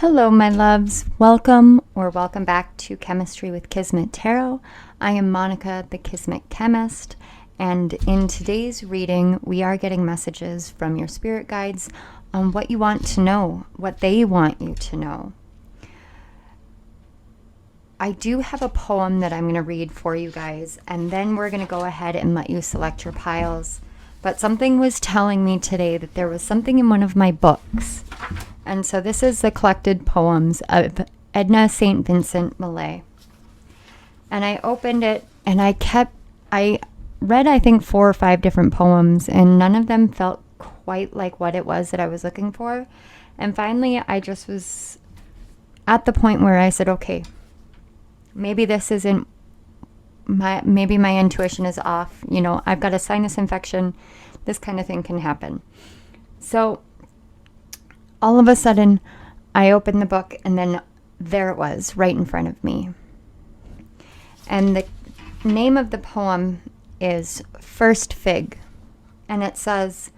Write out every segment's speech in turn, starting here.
Hello, my loves. Welcome or welcome back to Chemistry with Kismet Tarot. I am Monica, the Kismet Chemist, and in today's reading, we are getting messages from your spirit guides on what you want to know, what they want you to know. I do have a poem that I'm going to read for you guys, and then we're going to go ahead and let you select your piles. But something was telling me today that there was something in one of my books. And so this is the collected poems of Edna St. Vincent Millay. And I opened it and I read, I think, 4 or 5 different poems, and none of them felt quite like what it was that I was looking for. And finally, I just was at the point where I said, okay, maybe this isn't maybe my intuition is off. You know, I've got a sinus infection. This kind of thing can happen. So all of a sudden, I opened the book, and then there it was, right in front of me. And the name of the poem is First Fig. And it says,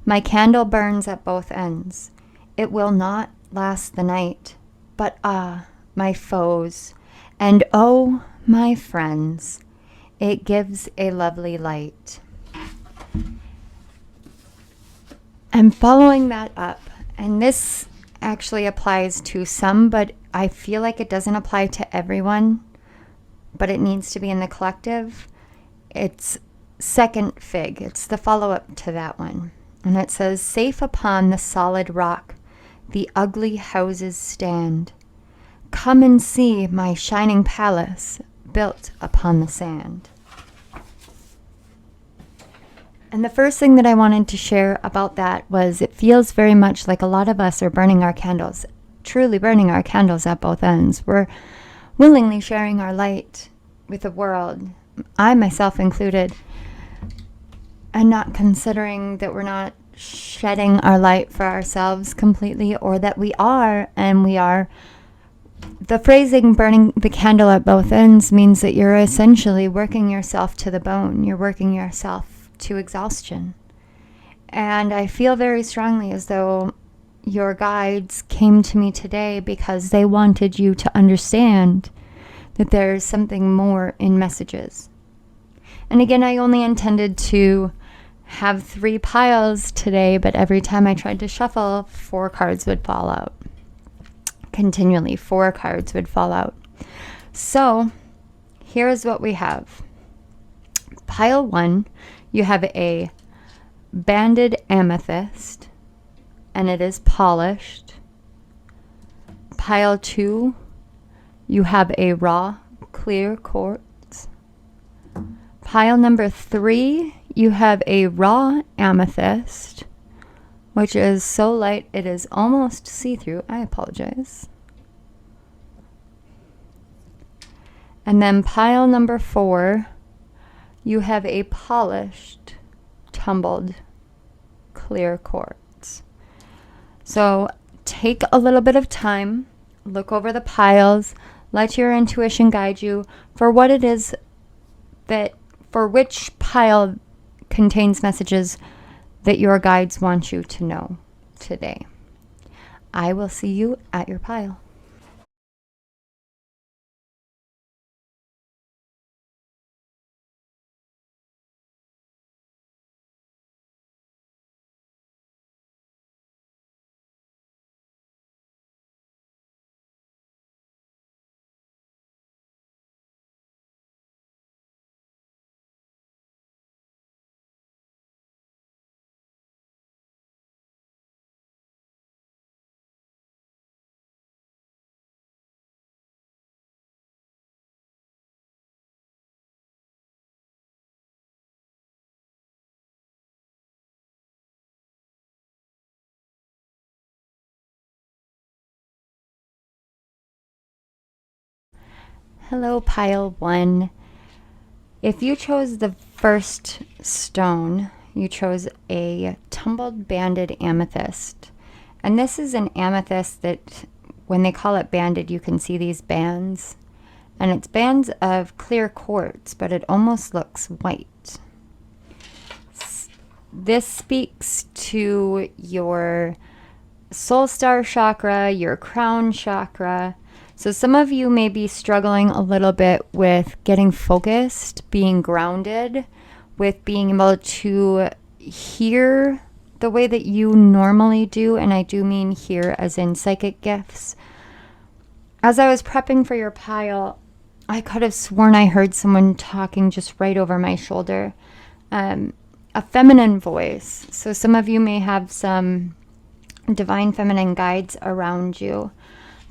"My candle burns at both ends. It will not last the night. But ah, my foes, and oh, my friends, it gives a lovely light." I'm following that up. And this actually applies to some, but I feel like it doesn't apply to everyone, but it needs to be in the collective. It's Second Fig. It's the follow-up to that one. And it says, "Safe upon the solid rock, the ugly houses stand. Come and see my shining palace built upon the sand." And the first thing that I wanted to share about that was it feels very much like a lot of us are burning our candles, truly burning our candles at both ends. We're willingly sharing our light with the world, I myself included, and not considering that we're not shedding our light for ourselves completely, or that we are, and we are. The phrasing burning the candle at both ends means that you're essentially working yourself to the bone. You're working yourself to exhaustion. And I feel very strongly as though your guides came to me today because they wanted you to understand that there's something more in messages. And again, I only intended to have 3 piles today, but every time I tried to shuffle, 4 cards would fall out. Continually, 4 cards would fall out. So here's what we have. Pile 1, you have a banded amethyst, and it is polished. Pile 2, you have a raw clear quartz. Pile number 3, you have a raw amethyst, which is so light it is almost see-through. I apologize. And then pile number 4, you have a polished, tumbled, clear quartz. So take a little bit of time, look over the piles, let your intuition guide you for what it is that, for which pile contains messages that your guides want you to know today. I will see you at your pile. Hello, pile 1. If you chose the first stone, you chose a tumbled banded amethyst. And this is an amethyst that, when they call it banded, you can see these bands. And it's bands of clear quartz, but it almost looks white. This speaks to your soul star chakra, your crown chakra. So some of you may be struggling a little bit with getting focused, being grounded, with being able to hear the way that you normally do. And I do mean hear as in psychic gifts. As I was prepping for your pile, I could have sworn I heard someone talking just right over my shoulder. A feminine voice. So some of you may have some divine feminine guides around you.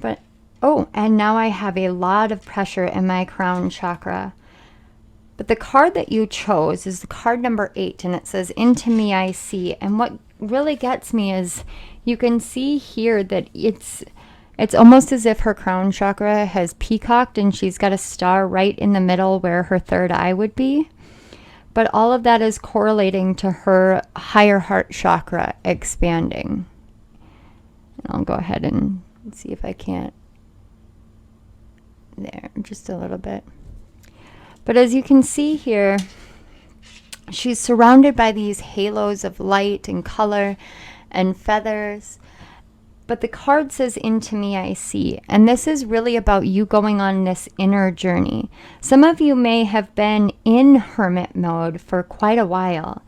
But, oh, and now I have a lot of pressure in my crown chakra. But the card that you chose is the card number 8, and it says, "Into me I see." And what really gets me is you can see here that it's almost as if her crown chakra has peacocked and she's got a star right in the middle where her third eye would be. But all of that is correlating to her higher heart chakra expanding. And I'll go ahead and see if I can't. There, just a little bit. But as you can see here, she's surrounded by these halos of light and color and feathers. But the card says, "Into me I see." And this is really about you going on this inner journey. Some of you may have been in hermit mode for quite a while.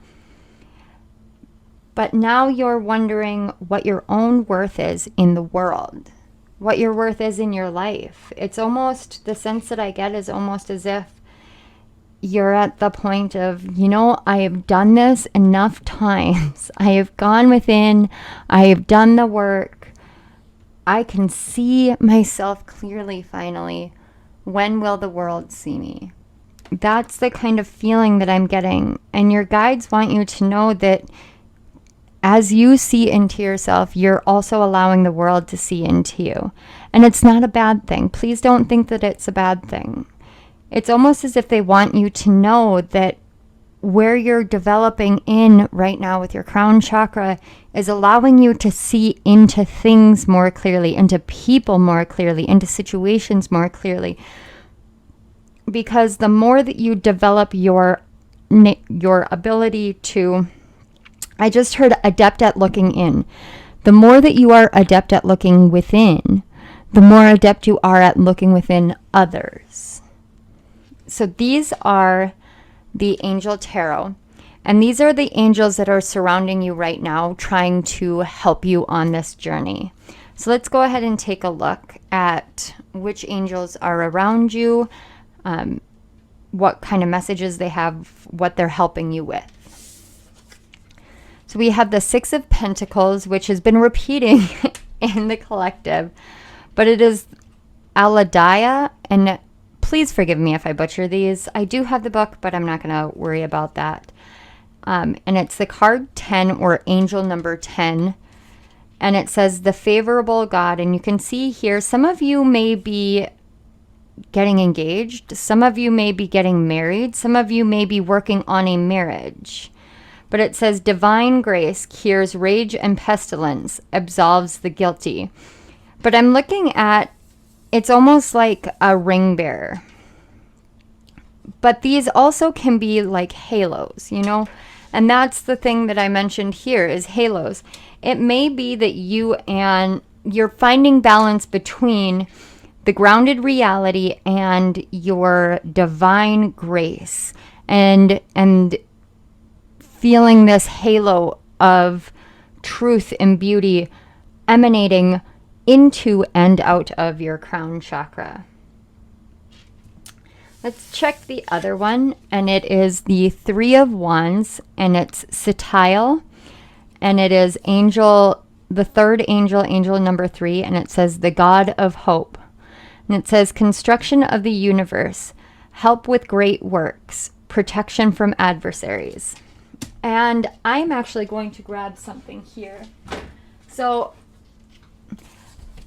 But now you're wondering what your own worth is in the world. What your worth is in your life. It's almost, the sense that I get is almost as if you're at the point of, I have done this enough times. I have gone within. I have done the work. I can see myself clearly finally. When will the world see me? That's the kind of feeling that I'm getting. And your guides want you to know that as you see into yourself, you're also allowing the world to see into you. And it's not a bad thing. Please don't think that it's a bad thing. It's almost as if they want you to know that where you're developing in right now with your crown chakra is allowing you to see into things more clearly, into people more clearly, into situations more clearly. Because the more that you develop your ability to, I just heard adept at looking in. The more that you are adept at looking within, the more adept you are at looking within others. So these are the Angel Tarot. And these are the angels that are surrounding you right now, trying to help you on this journey. So let's go ahead and take a look at which angels are around you, what kind of messages they have, what they're helping you with. So we have the Six of Pentacles, which has been repeating in the collective, but it is Aladiah, and please forgive me if I butcher these. I do have the book, but I'm not going to worry about that. And it's the card 10, or angel number 10. And it says the favorable God. And you can see here, some of you may be getting engaged. Some of you may be getting married. Some of you may be working on a marriage. But it says divine grace cures rage and pestilence, absolves the guilty. But I'm looking at, it's almost like a ring bearer. But these also can be like halos, And that's the thing that I mentioned here is halos. It may be that you're finding balance between the grounded reality and your divine grace, and feeling this halo of truth and beauty emanating into and out of your crown chakra. Let's check the other one, and it is the Three of Wands, and it's Satial, and it is the third angel, angel number 3, and it says the God of Hope. And it says construction of the universe, help with great works, protection from adversaries. And I'm actually going to grab something here. So,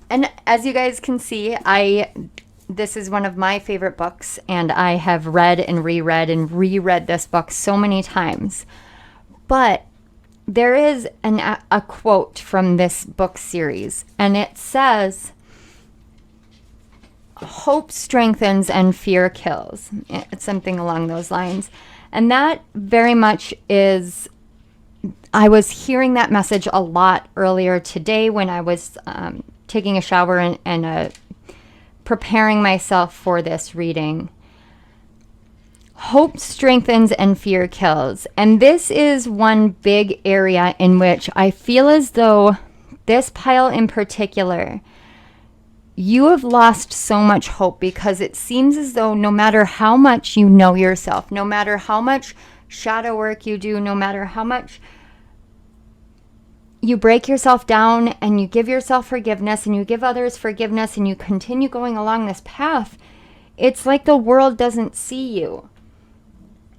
and as you guys can see, this is one of my favorite books, and I have read and reread this book so many times. But there is a quote from this book series, and it says, hope strengthens and fear kills. It's something along those lines. And that very much is I was hearing that message a lot earlier today when I was taking a shower and preparing myself for this reading. Hope strengthens and fear kills. And this is one big area in which I feel as though this pile in particular, you have lost so much hope, because it seems as though no matter how much you know yourself, no matter how much shadow work you do, no matter how much you break yourself down and you give yourself forgiveness and you give others forgiveness and you continue going along this path, it's like the world doesn't see you.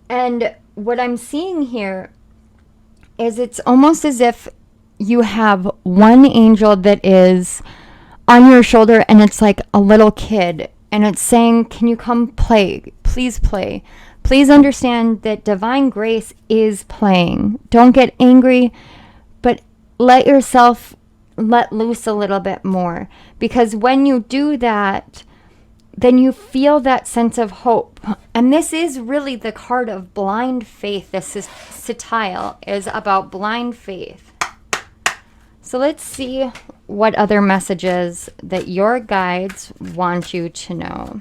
And what I'm seeing here is it's almost as if you have one angel that is on your shoulder, and it's like a little kid, and it's saying, can you come play? Please play. Please understand that divine grace is playing. Don't get angry, but let yourself let loose a little bit more. Because when you do that, then you feel that sense of hope. And this is really the card of blind faith. This is Satile is about blind faith. So let's see what other messages that your guides want you to know.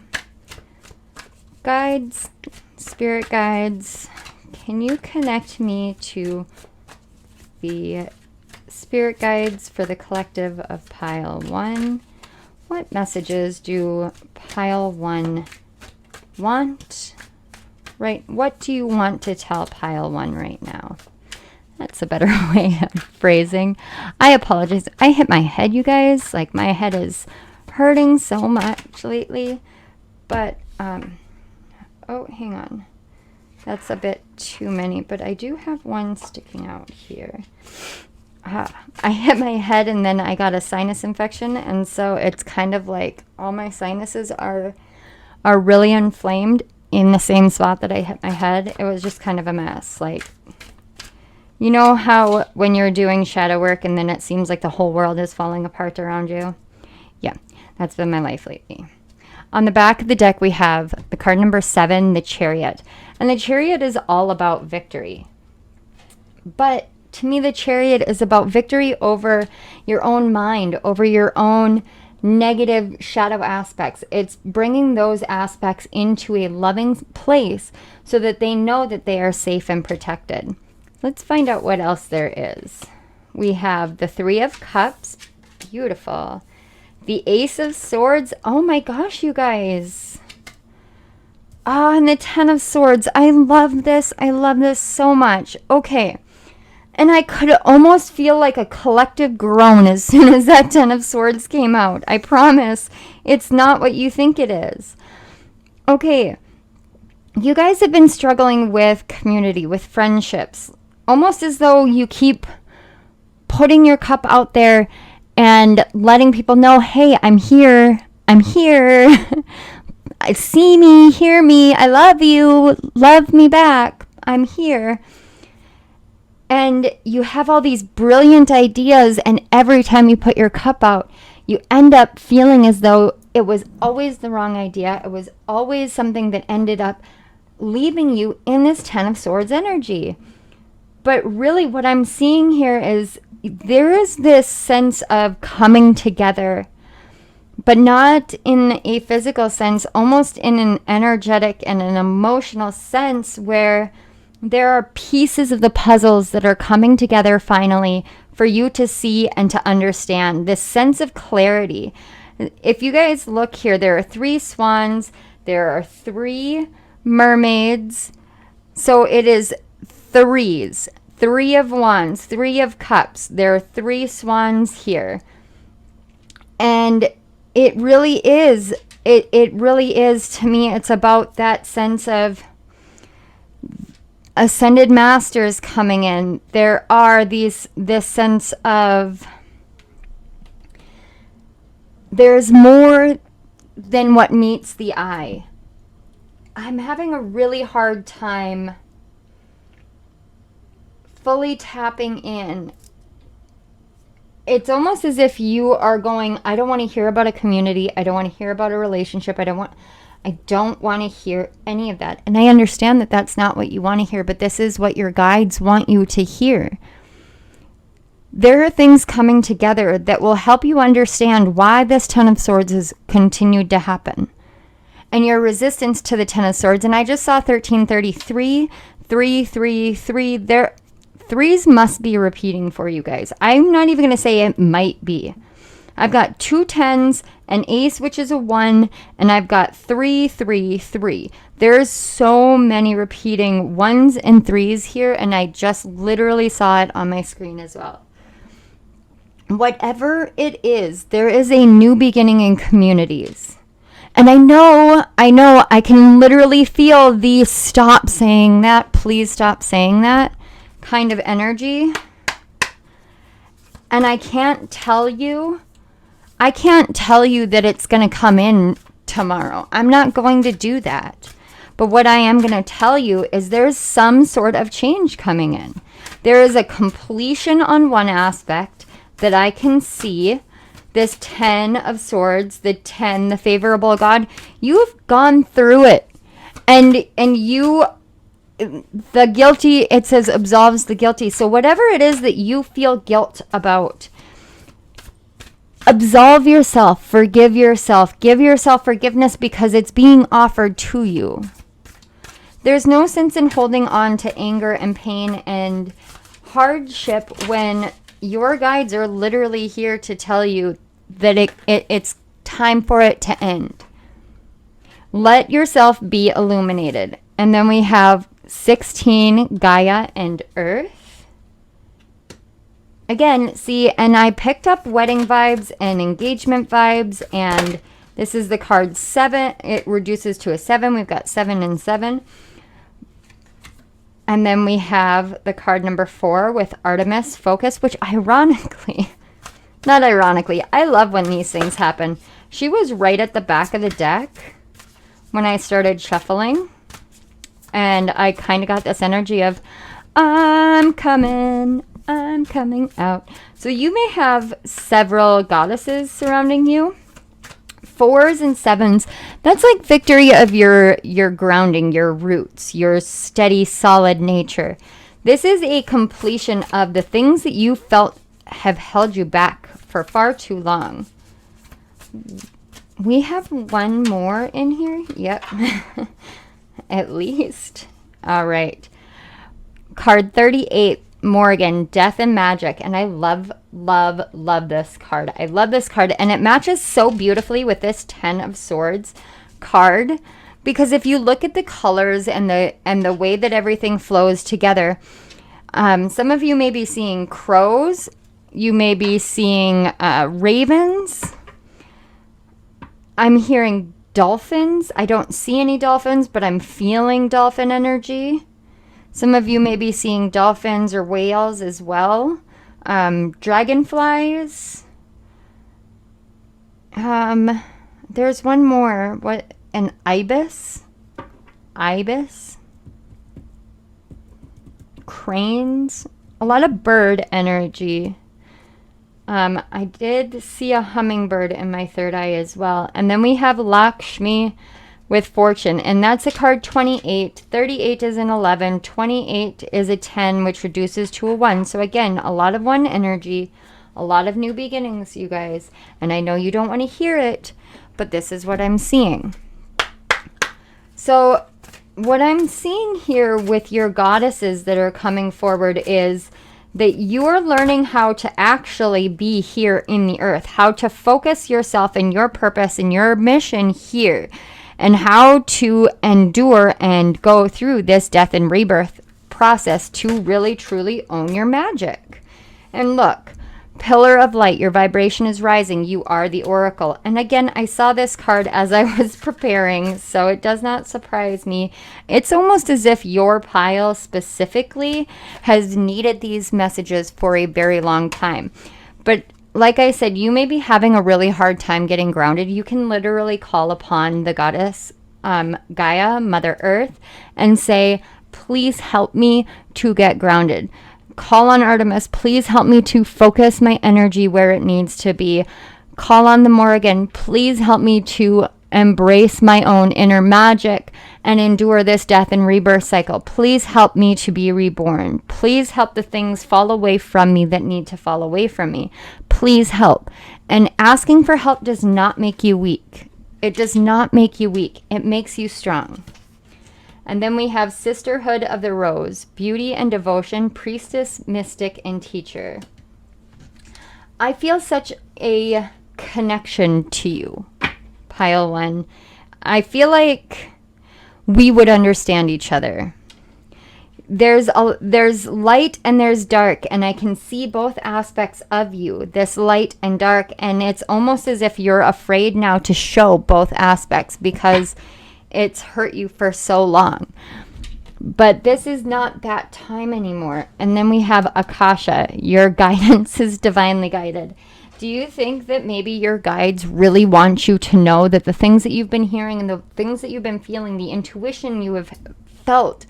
Guides, spirit guides, can you connect me to the spirit guides for the collective of pile 1? What messages do pile 1 want? Right, what do you want to tell pile 1 right now? That's a better way of phrasing. I apologize. I hit my head, you guys. Like, my head is hurting so much lately. But, oh, hang on. That's a bit too many. But I do have one sticking out here. I hit my head and then I got a sinus infection, and so it's kind of like all my sinuses are really inflamed in the same spot that I hit my head. It was just kind of a mess. Like, you know how when you're doing shadow work and then it seems like the whole world is falling apart around you? Yeah, that's been my life lately. On the back of the deck we have the card number 7, the Chariot. And the Chariot is all about victory. But to me, the Chariot is about victory over your own mind, over your own negative shadow aspects. It's bringing those aspects into a loving place so that they know that they are safe and protected. Let's find out what else there is. We have the 3 of Cups. Beautiful. The Ace of Swords. Oh my gosh, you guys. And the 10 of Swords. I love this. I love this so much. Okay. And I could almost feel like a collective groan as soon as that 10 of Swords came out. I promise it's not what you think it is. Okay, you guys have been struggling with community, with friendships, almost as though you keep putting your cup out there and letting people know, hey, I'm here. I'm here. See me, hear me. I love you. Love me back. I'm here. And you have all these brilliant ideas, and every time you put your cup out, you end up feeling as though it was always the wrong idea. It was always something that ended up leaving you in this 10 of Swords energy. But really what I'm seeing here is there is this sense of coming together, but not in a physical sense, almost in an energetic and an emotional sense, where there are pieces of the puzzles that are coming together finally for you to see and to understand. This sense of clarity. If you guys look here, there are 3 swans, there are 3 mermaids. So it is 3s. 3 of Wands, 3 of Cups. There are 3 swans here. And it really is, it really is, to me, it's about that sense of ascended masters coming in. There are this sense of there's more than what meets the eye. I'm having a really hard time fully tapping in. It's almost as if you are going, I don't want to hear about a community. I don't want to hear about a relationship. I don't want to hear any of that. And I understand that that's not what you want to hear, but this is what your guides want you to hear. There are things coming together that will help you understand why this Ten of Swords has continued to happen. And your resistance to the Ten of Swords, and I just saw 1333, 333, there, threes must be repeating for you guys. I'm not even going to say it might be. I've got 2 tens, an ace, which is a 1, and I've got 333. There's so many repeating 1s and 3s here, and I just literally saw it on my screen as well. Whatever it is, there is a new beginning in communities. And I know, I can literally feel the stop saying that, please stop saying that kind of energy. And I can't tell you that it's going to come in tomorrow. I'm not going to do that. But what I am going to tell you is there's some sort of change coming in. There is a completion on one aspect that I can see. This 10 of Swords, the 10, the favorable God, you've gone through it. And you, the guilty, it says absolves the guilty. So whatever it is that you feel guilt about, absolve yourself, forgive yourself, give yourself forgiveness because it's being offered to you. There's no sense in holding on to anger and pain and hardship when your guides are literally here to tell you that it's time for it to end. Let yourself be illuminated. And then we have 16, Gaia and Earth. Again, see, and I picked up wedding vibes and engagement vibes, and this is the card 7. It reduces to a 7. We've got 7 and 7. And then we have the card number 4 with Artemis Focus, which ironically, not ironically, I love when these things happen. She was right at the back of the deck when I started shuffling. And I kind of got this energy of, I'm coming out. So you may have several goddesses surrounding you. 4s and 7s, that's like victory of your grounding, your roots, your steady, solid nature. This is a completion of the things that you felt have held you back for far too long. We have one more in here. Yep. At least. All right. Card 38. Morgan, Death and Magic, and I love this card. I love this card, and it matches so beautifully with this 10 of Swords card, because if you look at the colors and the way that everything flows together, some of you may be seeing crows, you may be seeing ravens. I'm hearing dolphins. I don't see any dolphins, but I'm feeling dolphin energy. Some of you may be seeing dolphins or whales as well. Dragonflies. There's one more. What? An ibis? Ibis? Cranes. A lot of bird energy. I did see a hummingbird in my third eye as well. And then we have Lakshmi with Fortune, and that's a card 28. 38 is an 11. 28 is a 10, which reduces to a 1. So again, a lot of 1 energy, a lot of new beginnings, you guys. And I know you don't want to hear it, but this is what I'm seeing. So what I'm seeing here with your goddesses that are coming forward is that you're learning how to actually be here in the earth, how to focus yourself and your purpose and your mission here, and how to endure and go through this death and rebirth process to really truly own your magic. And look, Pillar of Light, your vibration is rising. You are the Oracle. And again, I saw this card as I was preparing, so it does not surprise me. It's almost as if your pile specifically has needed these messages for a very long time. But like I said, you may be having a really hard time getting grounded. You can literally call upon the goddess Gaia, Mother Earth, and say, please help me to get grounded. Call on Artemis, please help me to focus my energy where it needs to be. Call on the Morgan, please help me to embrace my own inner magic and endure this death and rebirth cycle. Please help me to be reborn. Please help the things fall away from me that need to fall away from me. Please help. And asking for help does not make you weak. It does not make you weak. It makes you strong. And then we have Sisterhood of the Rose, Beauty and Devotion, Priestess, Mystic, and Teacher. I feel such a connection to you, Pile 1. I feel like we would understand each other. There's light and there's dark, and I can see both aspects of you, this light and dark, and it's almost as if you're afraid now to show both aspects because it's hurt you for so long. But this is not that time anymore. And then we have Akasha. Your guidance is divinely guided. Do you think that maybe your guides really want you to know that the things that you've been hearing and the things that you've been feeling, the intuition you have felt,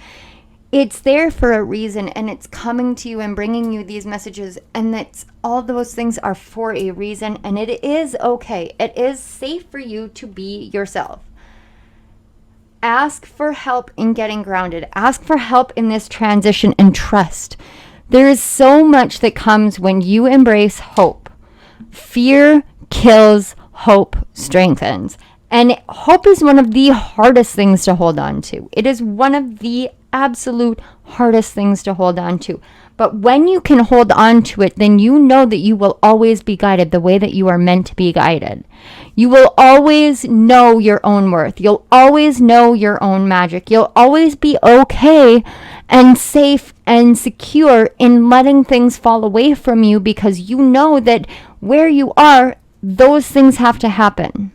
it's there for a reason, and it's coming to you and bringing you these messages, and that's all those things are for a reason, and it is okay. It is safe for you to be yourself. Ask for help in getting grounded. Ask for help in this transition and trust. There is so much that comes when you embrace hope. Fear kills, hope strengthens. And hope is one of the hardest things to hold on to. It is one of the absolute hardest things to hold on to. But when you can hold on to it, then you know that you will always be guided the way that you are meant to be guided. You will always know your own worth. You'll always know your own magic. You'll always be okay and safe and secure in letting things fall away from you because you know that where you are, those things have to happen.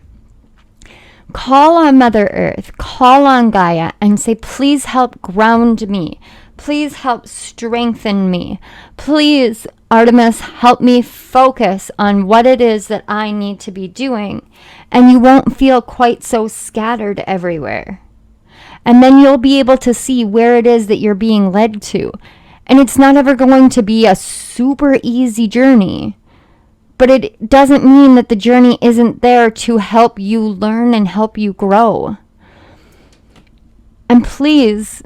Call on Mother Earth, call on Gaia, and say, please help ground me. Please help strengthen me. Please, Artemis, help me focus on what it is that I need to be doing. And you won't feel quite so scattered everywhere. And then you'll be able to see where it is that you're being led to. And it's not ever going to be a super easy journey. But it doesn't mean that the journey isn't there to help you learn and help you grow. And please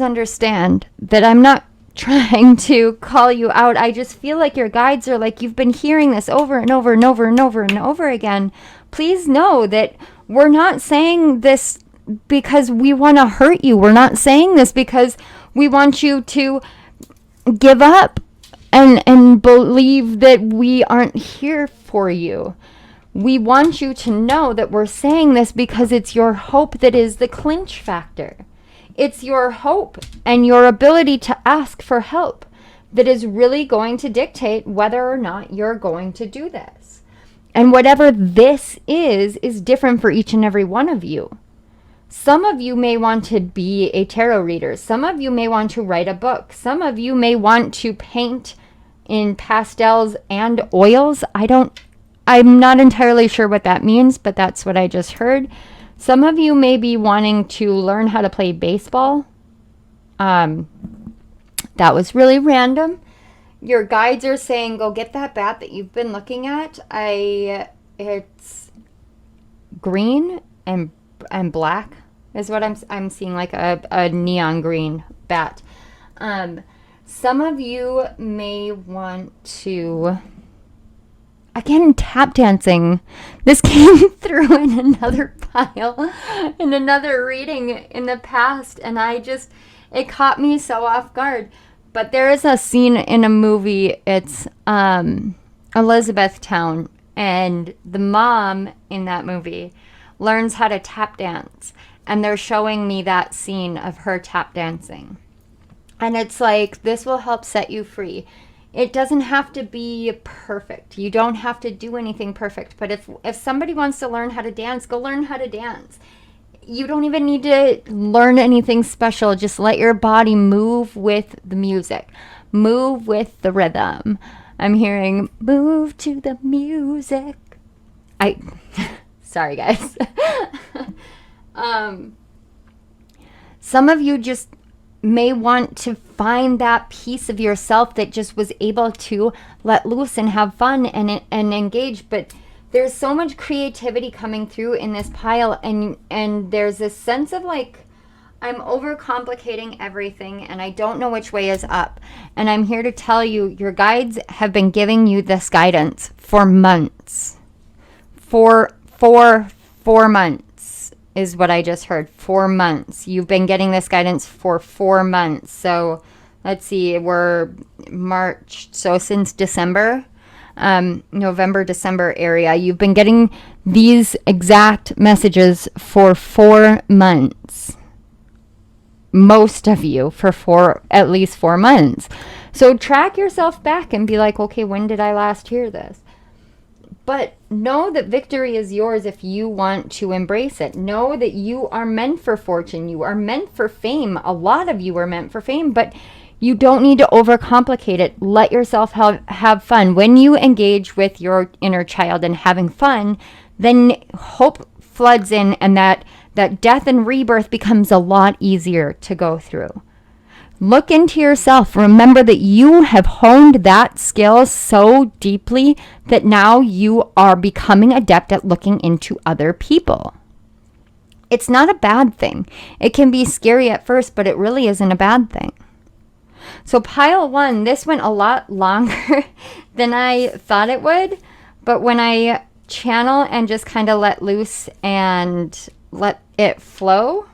understand that I'm not trying to call you out. I just feel like your guides are like, you've been hearing this over and over and over and over and over again. Please know that we're not saying this because we want to hurt you. We're not saying this because we want you to give up and believe that we aren't here for you. We want you to know that we're saying this because it's your hope that is the clinch factor. It's your hope and your ability to ask for help that is really going to dictate whether or not you're going to do this. And whatever this is different for each and every one of you. Some of you may want to be a tarot reader. Some of you may want to write a book. Some of you may want to paint in pastels and oils. I'm not entirely sure what that means, but that's what I just heard. Some of you may be wanting to learn how to play baseball. That was really random. Your guides are saying, go get that bat that you've been looking at. It's green and black is what I'm seeing, like a neon green bat. Some of you may want to, again, tap dancing. This came through in another pile, in another reading in the past, and it caught me so off guard. But there is a scene in a movie, it's Elizabethtown, and the mom in that movie learns how to tap dance, and they're showing me that scene of her tap dancing. And it's like, this will help set you free. It doesn't have to be perfect. You don't have to do anything perfect. But if somebody wants to learn how to dance, go learn how to dance. You don't even need to learn anything special. Just let your body move with the music. Move with the rhythm. I'm hearing, move to the music. Sorry, guys. Some of you just may want to find that piece of yourself that just was able to let loose and have fun and engage. But there's so much creativity coming through in this pile, and there's this sense of like, I'm overcomplicating everything and I don't know which way is up. And I'm here to tell you, your guides have been giving you this guidance for months. For 4 months is what I just heard. 4 months. You've been getting this guidance for 4 months. So let's see, we're March, so since December, November, December area. You've been getting these exact messages for 4 months. Most of you for at least 4 months. So track yourself back and be like, okay, when did I last hear this? But know that victory is yours if you want to embrace it. Know that you are meant for fortune. You are meant for fame. A lot of you are meant for fame, but you don't need to overcomplicate it. Let yourself have fun. When you engage with your inner child and having fun, then hope floods in, and that death and rebirth becomes a lot easier to go through. Look into yourself. Remember that you have honed that skill so deeply that now you are becoming adept at looking into other people. It's not a bad thing. It can be scary at first, but it really isn't a bad thing. So pile 1, this went a lot longer than I thought it would, but when I channel and just kind of let loose and let it flow,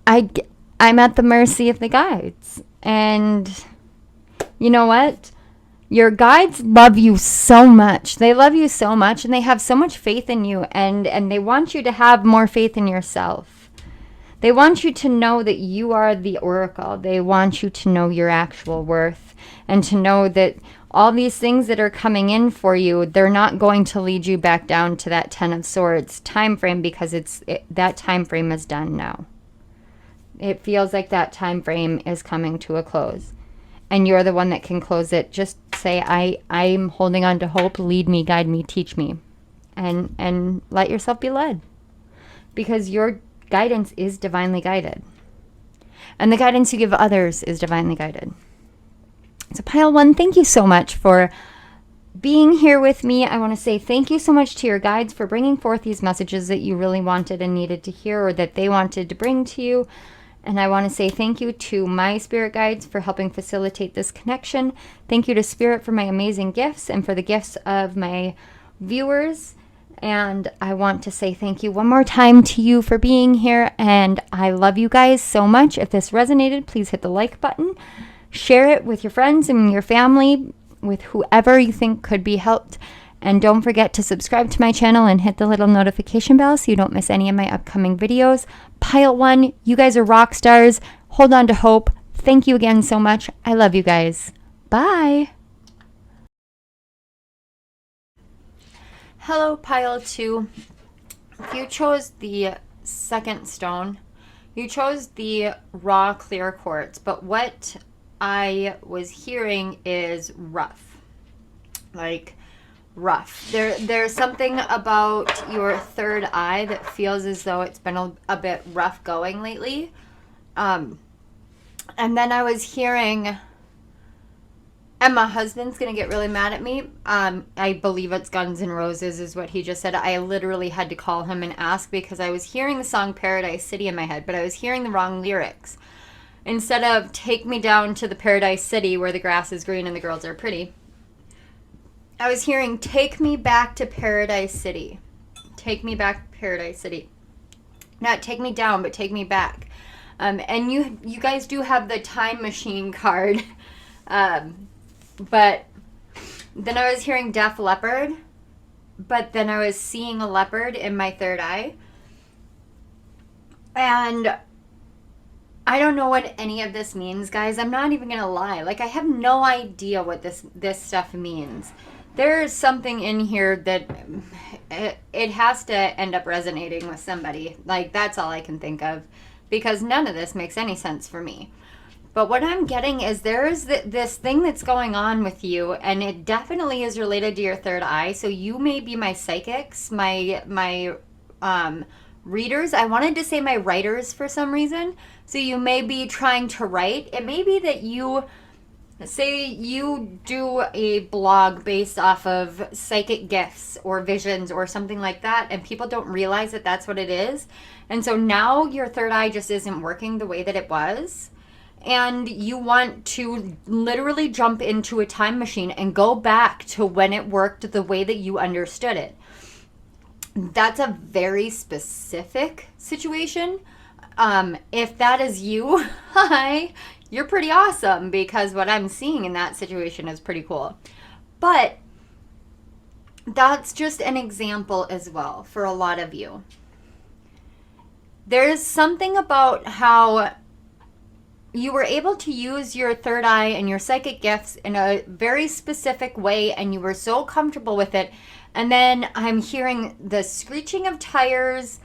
I'm at the mercy of the guides. And you know what? Your guides love you so much. They love you so much, and they have so much faith in you, and they want you to have more faith in yourself. They want you to know that you are the oracle. They want you to know your actual worth, and to know that all these things that are coming in for you, they're not going to lead you back down to that 10 of Swords time frame, because that time frame is done now. It feels like that time frame is coming to a close, and you're the one that can close it. Just say, I'm holding on to hope. Lead me, guide me, teach me, and let yourself be led, because your guidance is divinely guided, and the guidance you give others is divinely guided. So pile 1, thank you so much for being here with me. I want to say thank you so much to your guides for bringing forth these messages that you really wanted and needed to hear, or that they wanted to bring to you. And I want to say thank you to my spirit guides for helping facilitate this connection. Thank you to Spirit for my amazing gifts and for the gifts of my viewers. And I want to say thank you one more time to you for being here. And I love you guys so much. If this resonated, please hit the like button. Share it with your friends and your family, with whoever you think could be helped. And don't forget to subscribe to my channel and hit the little notification bell so you don't miss any of my upcoming videos. Pile 1, you guys are rock stars. Hold on to hope. Thank you again so much. I love you guys. Bye. Hello, pile 2. If you chose the second stone, you chose the raw clear quartz, but what I was hearing is rough. Like rough. There's something about your third eye that feels as though it's been a bit rough going lately. And then I was hearing, and my husband's going to get really mad at me. I believe it's Guns N' Roses is what he just said. I literally had to call him and ask, because I was hearing the song Paradise City in my head, but I was hearing the wrong lyrics. Instead of take me down to the Paradise City where the grass is green and the girls are pretty, I was hearing take me back to Paradise City. Take me back to Paradise City. Not take me down, but take me back. And you guys do have the time machine card. But then I was hearing Def Leppard, but then I was seeing a leopard in my third eye. And I don't know what any of this means, guys. I'm not even going to lie. Like, I have no idea what this stuff means. There is something in here that it has to end up resonating with somebody. Like, that's all I can think of, because none of this makes any sense for me. But what I'm getting is there is this thing that's going on with you, and it definitely is related to your third eye. So you may be my psychics, my readers. I wanted to say my writers for some reason. So you may be trying to write. It may be that you Say you do a blog based off of psychic gifts or visions or something like that, and people don't realize that that's what it is. And so now your third eye just isn't working the way that it was. And you want to literally jump into a time machine and go back to when it worked the way that you understood it. That's a very specific situation. If that is you, hi, you're pretty awesome, because what I'm seeing in that situation is pretty cool. But that's just an example as well for a lot of you. There's something about how you were able to use your third eye and your psychic gifts in a very specific way, and you were so comfortable with it. And then I'm hearing the screeching of tires,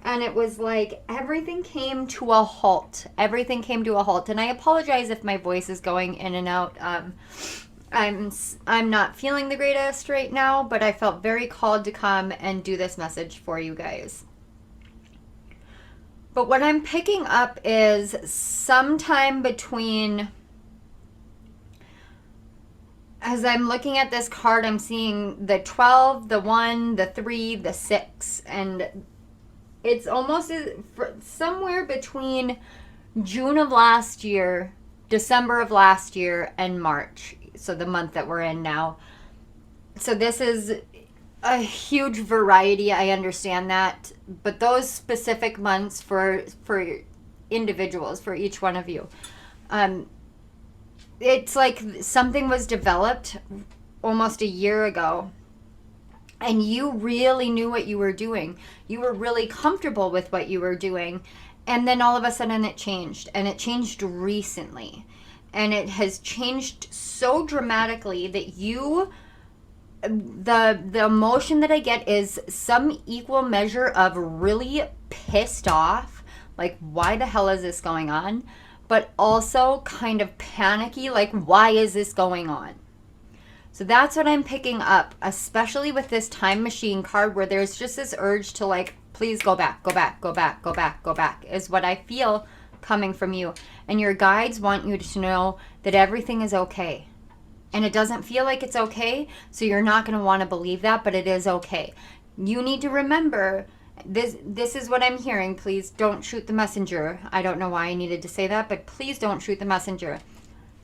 and it was like everything came to a halt. Everything came to a halt. And I apologize if my voice is going in and out. I'm not feeling the greatest right now, but I felt very called to come and do this message for you guys. But what I'm picking up is sometime between, as I'm looking at this card, I'm seeing the 12, the 1, the 3, the 6. And it's almost somewhere between June of last year, December of last year, and March. So the month that we're in now. So this is a huge variety, I understand that, but those specific months for individuals, for each one of you, it's like something was developed almost a year ago, and you really knew what you were doing. You were really comfortable with what you were doing, and then all of a sudden it changed, and it changed recently, and it has changed so dramatically that you, the emotion that I get is some equal measure of really pissed off, like why the hell is this going on, but also kind of panicky, like why is this going on. So that's what I'm picking up, especially with this time machine card, where there's just this urge to like, please go back, go back, go back, go back, go back, is what I feel coming from you. And your guides want you to know that everything is okay. And it doesn't feel like it's okay, so you're not going to want to believe that, but it is okay. You need to remember, this is what I'm hearing. Please don't shoot the messenger. I don't know why I needed to say that, but please don't shoot the messenger.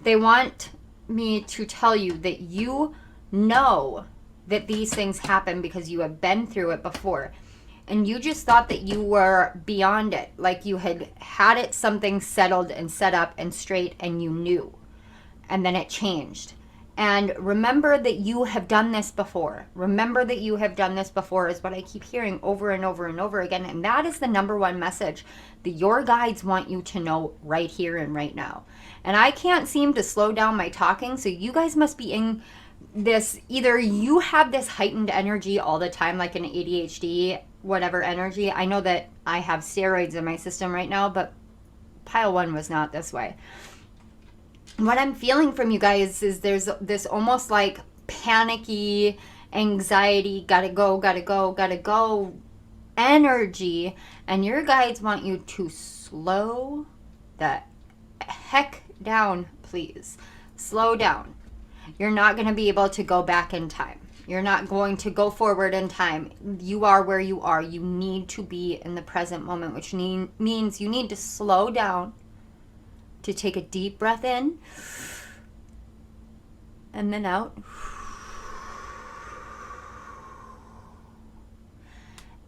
They want me to tell you that you know that these things happen because you have been through it before. And you just thought that you were beyond it, like you had it something settled and set up and straight, and you knew. And then it changed. And remember that you have done this before. Remember that you have done this before is what I keep hearing over and over and over again. And that is the number one message that your guides want you to know right here and right now. And I can't seem to slow down my talking, so you guys must be in this, either you have this heightened energy all the time, like an ADHD, whatever energy. I know that I have steroids in my system right now, but pile one was not this way. What I'm feeling from you guys is there's this almost like panicky, anxiety, gotta go energy, and your guides want you to slow the heck down, please. Slow down. You're not going to be able to go back in time. You're not going to go forward in time. You are where you are. You need to be in the present moment, which means you need to slow down, to take a deep breath in and then out,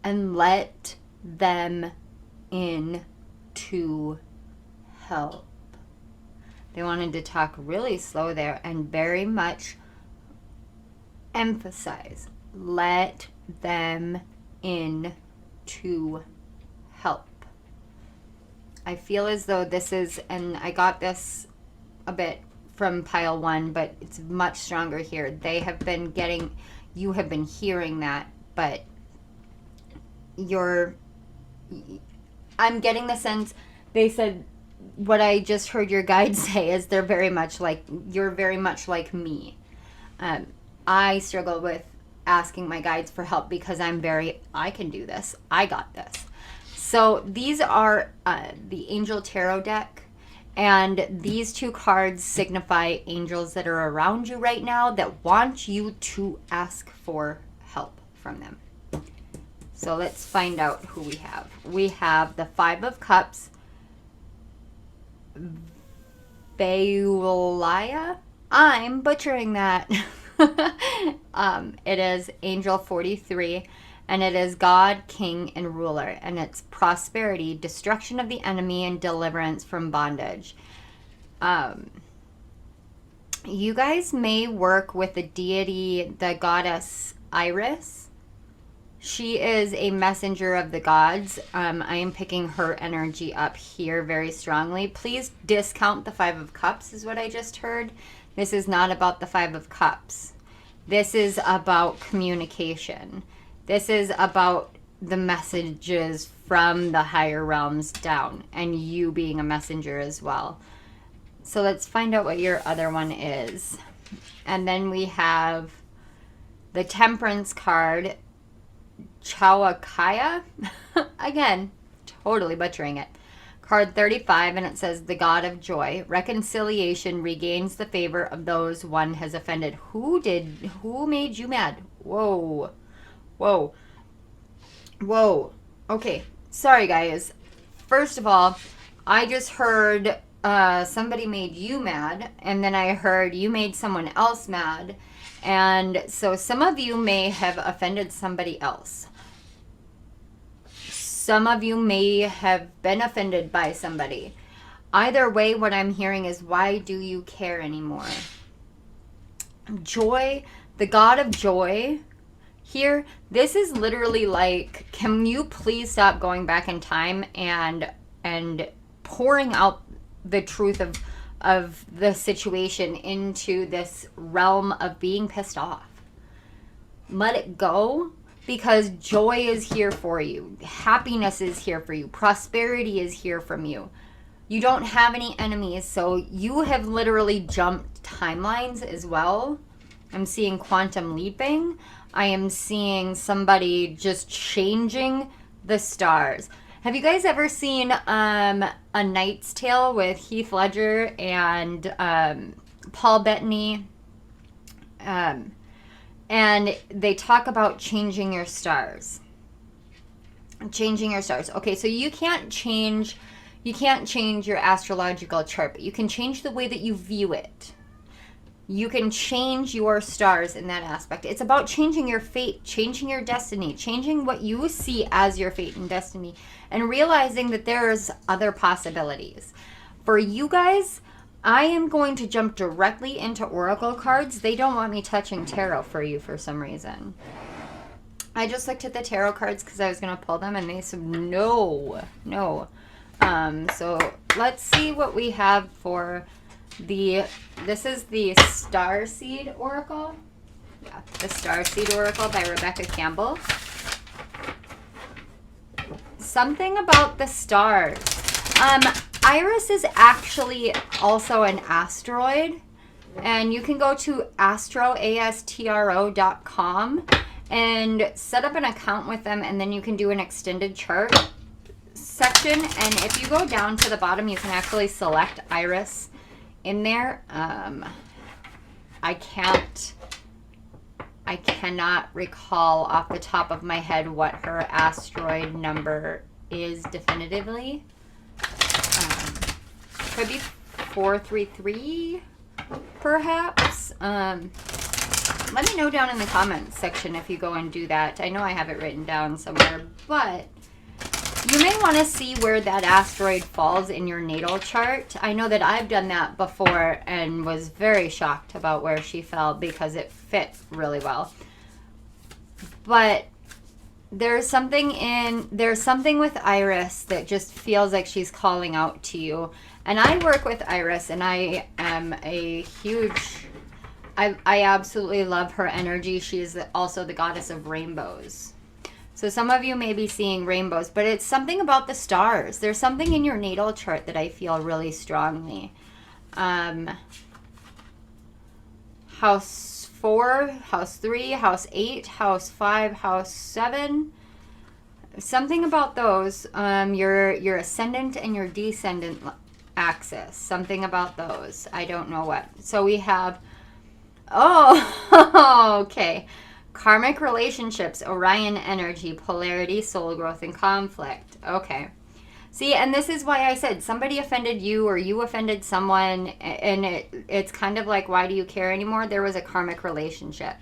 and let them in to help. They wanted to talk really slow there and very much emphasize, let them in to help. I feel as though this is, and I got this a bit from pile one, but it's much stronger here. They have been getting, you have been hearing that, but I'm getting the sense, they said, what I just heard your guides say is they're very much like, you're very much like me. I struggle with asking my guides for help because I can do this. I got this. So these are the Angel Tarot deck, And these two cards signify angels that are around you right now that want you to ask for help from them. So let's find out who we have. We have the Five of Cups, Veolia. I'm butchering that. It is Angel 43, and it is God, King, and Ruler, and it's prosperity, destruction of the enemy, and deliverance from bondage. You guys may work with the deity, the goddess Iris. She is a messenger of the gods. I am picking her energy up here very strongly. Please discount the Five of Cups is what I just heard. This is not about the Five of Cups. This is about communication. This is about the messages from the higher realms down, and you being a messenger as well. So let's find out what your other one is. And then we have the Temperance card, Chawakaya. Again, totally butchering it. Card 35, and it says, the God of Joy. Reconciliation regains the favor of those one has offended. Who made you mad? Whoa. Whoa. Whoa. Okay. Sorry, guys. First of all, I just heard somebody made you mad, and then I heard you made someone else mad. And so some of you may have offended somebody else. Some of you may have been offended by somebody. Either way, what I'm hearing is, why do you care anymore? Joy, the God of Joy, here, this is literally like, can you please stop going back in time and pouring out the truth of the situation into this realm of being pissed off? Let it go, because joy is here for you. Happiness is here for you. Prosperity is here from you. You don't have any enemies, so you have literally jumped timelines as well. I'm seeing quantum leaping. I am seeing somebody just changing the stars. Have you guys ever seen A Knight's Tale with Heath Ledger and Paul Bettany? And they talk about changing your stars. Changing your stars. Okay, so you can't change your astrological chart, but you can change the way that you view it. You can change your stars in that aspect. It's about changing your fate, changing your destiny, changing what you see as your fate and destiny, and realizing that there's other possibilities. For you guys, I am going to jump directly into oracle cards. They don't want me touching tarot for you for some reason. I just looked at the tarot cards because I was going to pull them, and they said no. So let's see what we have for this is the Starseed Oracle. Yeah, the Starseed Oracle by Rebecca Campbell. Something about the stars. Iris is actually also an asteroid, and you can go to astro.com and set up an account with them, and then you can do an extended chart section. And if you go down to the bottom, you can actually select Iris in there. I cannot recall off the top of my head what her asteroid number is definitively. Could be 433 perhaps. Let me know down in the comments section if you go and do that. I know I have it written down somewhere, but you may want to see where that asteroid falls in your natal chart. I know that I've done that before and was very shocked about where she fell because it fit really well. But there's something with Iris that just feels like she's calling out to you. And I work with Iris, and I am a huge, I absolutely love her energy. She is also the goddess of rainbows. So some of you may be seeing rainbows, but it's something about the stars. There's something in your natal chart that I feel really strongly. House 4, House 3, House 8, House 5, House 7. Something about those, your ascendant and your descendant axis. Something about those. I don't know what. So we have, oh, okay. Karmic relationships, Orion energy, polarity, soul growth, and conflict. Okay. See, and this is why I said somebody offended you or you offended someone, and it's kind of like, why do you care anymore? There was a karmic relationship.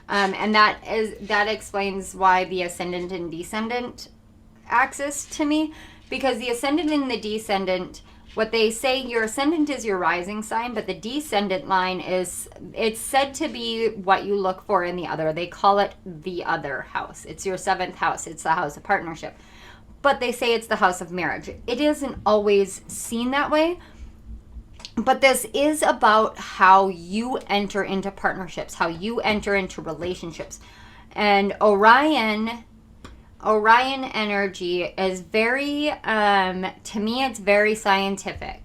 And that explains why the ascendant and descendant axis to me, because the ascendant and the descendant, what they say, your ascendant is your rising sign, but the descendant line it's said to be what you look for in the other. They call it the other house. It's your 7th house. It's the house of partnership. But they say it's the house of marriage. It isn't always seen that way. But this is about how you enter into partnerships, how you enter into relationships. And Orion energy is very, to me, it's very scientific.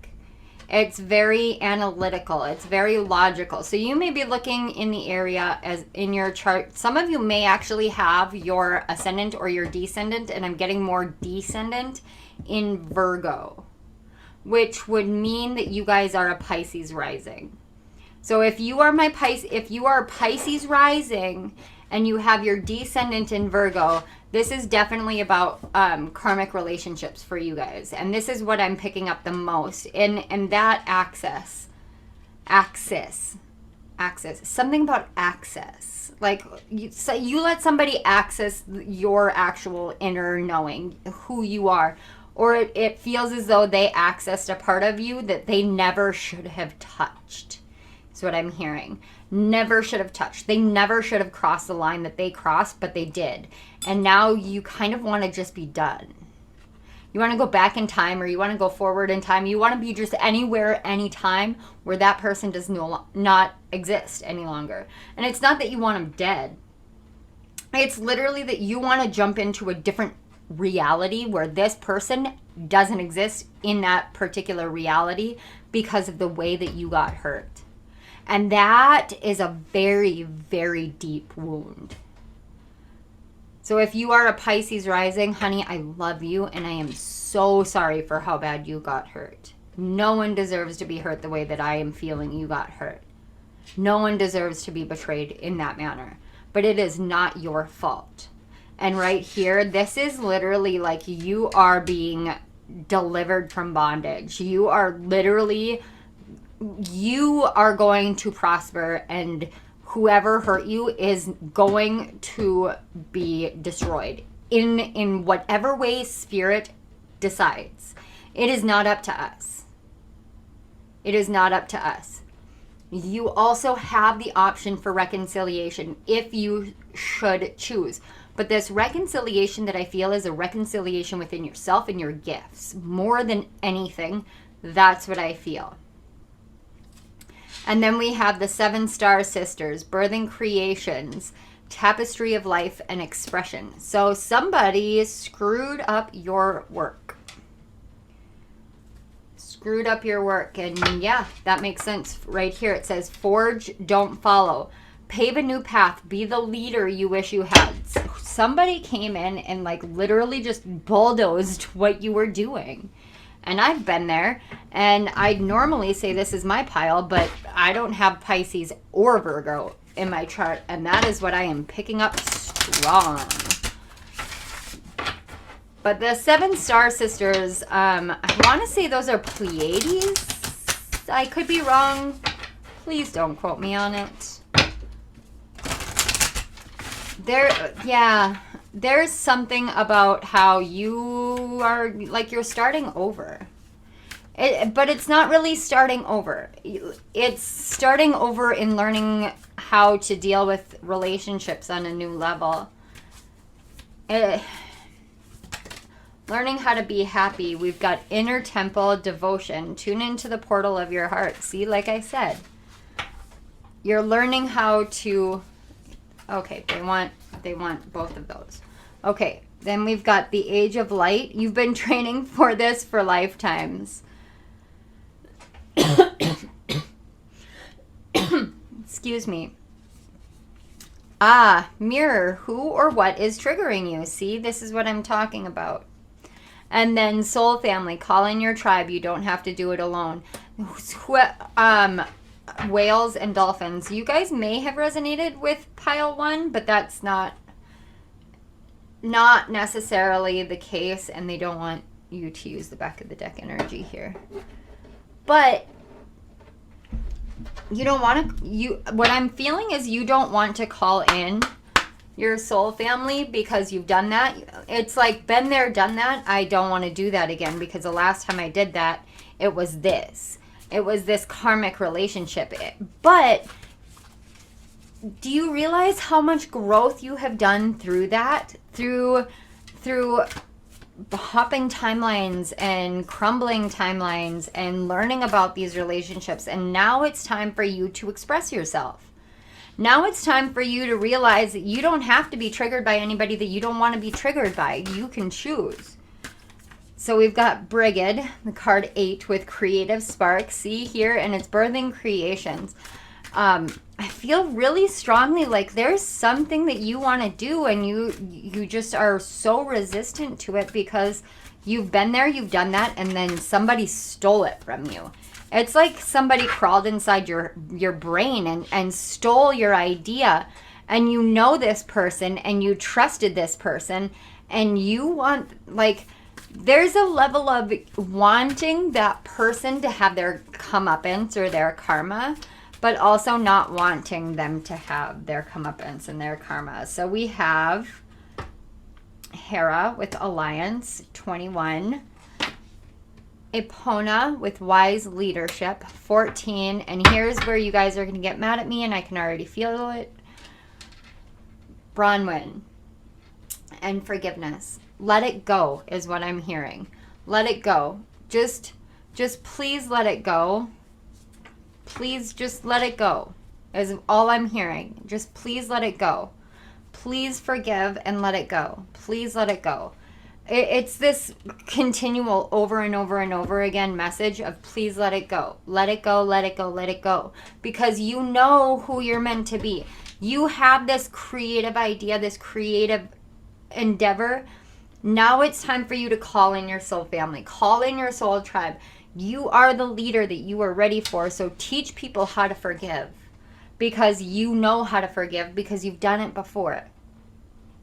It's very analytical. It's very logical. So you may be looking in the area as in your chart. Some of you may actually have your ascendant or your descendant, and I'm getting more descendant in Virgo, which would mean that you guys are a Pisces rising. So if you are Pisces rising and you have your descendant in Virgo, this is definitely about karmic relationships for you guys. And this is what I'm picking up the most. In that axis. Something about access. Like, you let somebody access your actual inner knowing, who you are. Or it feels as though they accessed a part of you that they never should have touched. That's what I'm hearing. Never should have touched. They never should have crossed the line that they crossed, but they did. And now you kind of want to just be done. You want to go back in time, or you want to go forward in time. You want to be just anywhere, anytime, where that person does not exist any longer. And it's not that you want them dead. It's literally that you want to jump into a different reality where this person doesn't exist in that particular reality because of the way that you got hurt. And that is a very, very deep wound. So if you are a Pisces rising, honey, I love you, and I am so sorry for how bad you got hurt. No one deserves to be hurt the way that I am feeling you got hurt. No one deserves to be betrayed in that manner. But it is not your fault. And right here, this is literally like you are being delivered from bondage. You are going to prosper, and whoever hurt you is going to be destroyed in whatever way spirit decides. It is not up to us. It is not up to us. You also have the option for reconciliation if you should choose. But this reconciliation that I feel is a reconciliation within yourself and your gifts. More than anything, that's what I feel. And then we have the 7 star sisters, birthing creations, tapestry of life, and expression. So somebody screwed up your work. Screwed up your work. And yeah, that makes sense. Right here it says, forge, don't follow. Pave a new path. Be the leader you wish you had. Somebody came in and like literally just bulldozed what you were doing. And I've been there, and I'd normally say this is my pile, but I don't have Pisces or Virgo in my chart, and that is what I am picking up strong. But the 7 star sisters, I want to say those are Pleiades. I could be wrong. Please don't quote me on it. There's something about how you are, like, you're starting over. But it's not really starting over. It's starting over in learning how to deal with relationships on a new level. Learning how to be happy. We've got inner temple, devotion. Tune into the portal of your heart. See, like I said, you're learning how to... Okay, they want both of those. Okay, then we've got the age of light. You've been training for this for lifetimes. Excuse me. Mirror, who or what is triggering you? See, this is what I'm talking about. And then soul family, call in your tribe. You don't have to do it alone. Whales and dolphins. You guys may have resonated with pile 1, but that's not necessarily the case, and they don't want you to use the back of the deck energy here. But you don't want to, what I'm feeling is you don't want to call in your soul family because you've done that. It's like, been there, done that. I don't want to do that again because the last time I did that, it was this. It was this karmic relationship. But do you realize how much growth you have done through that? Through hopping timelines and crumbling timelines and learning about these relationships. And now it's time for you to express yourself. Now it's time for you to realize that you don't have to be triggered by anybody that you don't want to be triggered by. You can choose. So we've got Brigid, the card 8 with creative spark. See here, and it's birthing creations. I feel really strongly like there's something that you want to do, and you just are so resistant to it because you've been there, you've done that, and then somebody stole it from you. It's like somebody crawled inside your brain and stole your idea, and you know this person and you trusted this person, and you want, like, there's a level of wanting that person to have their comeuppance or their karma, but also not wanting them to have their comeuppance and their karma. So we have Hera with Alliance, 21. Epona with Wise Leadership, 14. And here's where you guys are going to get mad at me, and I can already feel it. Bronwyn and Forgiveness. Let it go is what I'm hearing. Let it go. Just please let it go. Please just let it go is all I'm hearing. Just please let it go. Please forgive and let it go. Please let it go. It's this continual over and over and over again message of please let it go. Let it go, let it go, let it go. Because you know who you're meant to be. You have this creative idea, this creative endeavor. Now it's time for you to call in your soul family. Call in your soul tribe. You are the leader that you are ready for. So teach people how to forgive. Because you know how to forgive because you've done it before.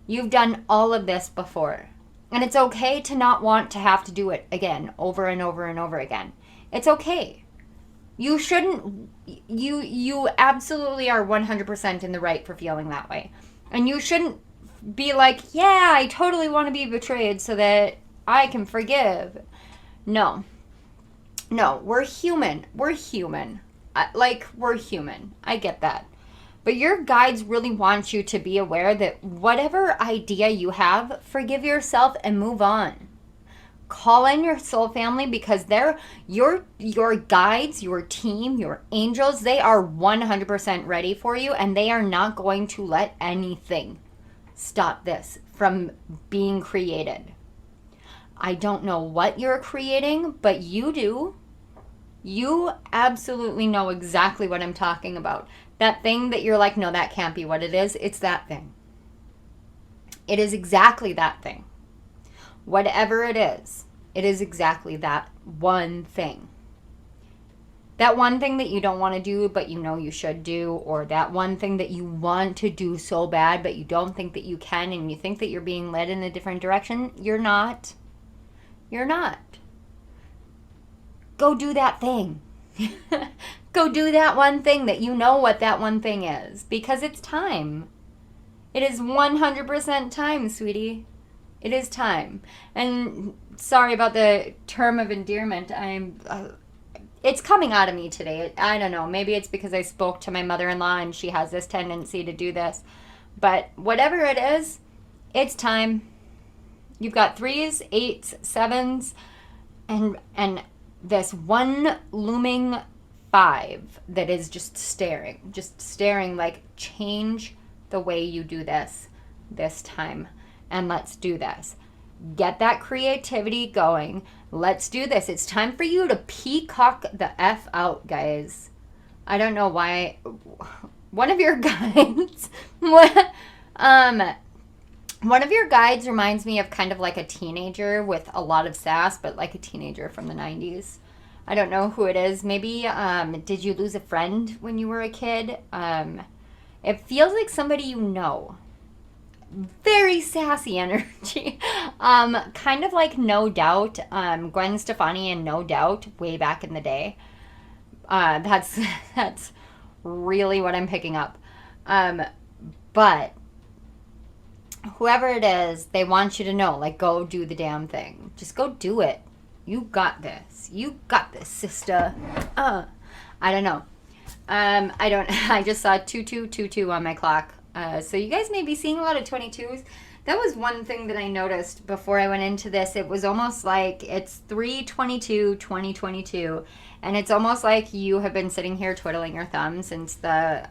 You've done all of this before. And it's okay to not want to have to do it again, over and over and over again. It's okay. You shouldn't, you absolutely are 100% in the right for feeling that way. And you shouldn't be like, yeah, I totally want to be betrayed so that I can forgive. No, we're human. We're human. We're human. I get that. But your guides really want you to be aware that whatever idea you have, forgive yourself and move on. Call in your soul family because they're your guides, your team, your angels, they are 100% ready for you, and they are not going to let anything stop this from being created. I don't know what you're creating, but you do. You absolutely know exactly what I'm talking about. That thing that you're like, no, that can't be what it is. It's that thing. It is exactly that thing. Whatever it is exactly that one thing. That one thing that you don't want to do, but you know you should do, or that one thing that you want to do so bad, but you don't think that you can, and you think that you're being led in a different direction. You're not. You're not. Go do that thing. Go do that one thing that you know what that one thing is, because it's time. It is 100% time, sweetie. It is time. And sorry about the term of endearment. It's coming out of me today. I don't know. Maybe it's because I spoke to my mother-in-law and she has this tendency to do this. But whatever it is, it's time. You've got 3s, 8s, 7s, and this one looming 5 that is just staring like, change the way you do this time, and let's do this. Get that creativity going. Let's do this. It's time for you to peacock the F out, guys. I don't know why. One of your guides, One of your guides reminds me of kind of like a teenager with a lot of sass, but like a teenager from the 90s. I don't know who it is. Maybe did you lose a friend when you were a kid? It feels like somebody you know. Very sassy energy. Kind of like No Doubt, Gwen Stefani and No Doubt way back in the day. That's that's really what I'm picking up. But whoever it is, they want you to know, like, go do the damn thing. Just go do it. You got this. You got this, sister. I don't know. I don't. I just saw 2222 on my clock. So you guys may be seeing a lot of 22s. That was one thing that I noticed before I went into this. It was almost like it's 3/22/2022, and it's almost like you have been sitting here twiddling your thumbs since the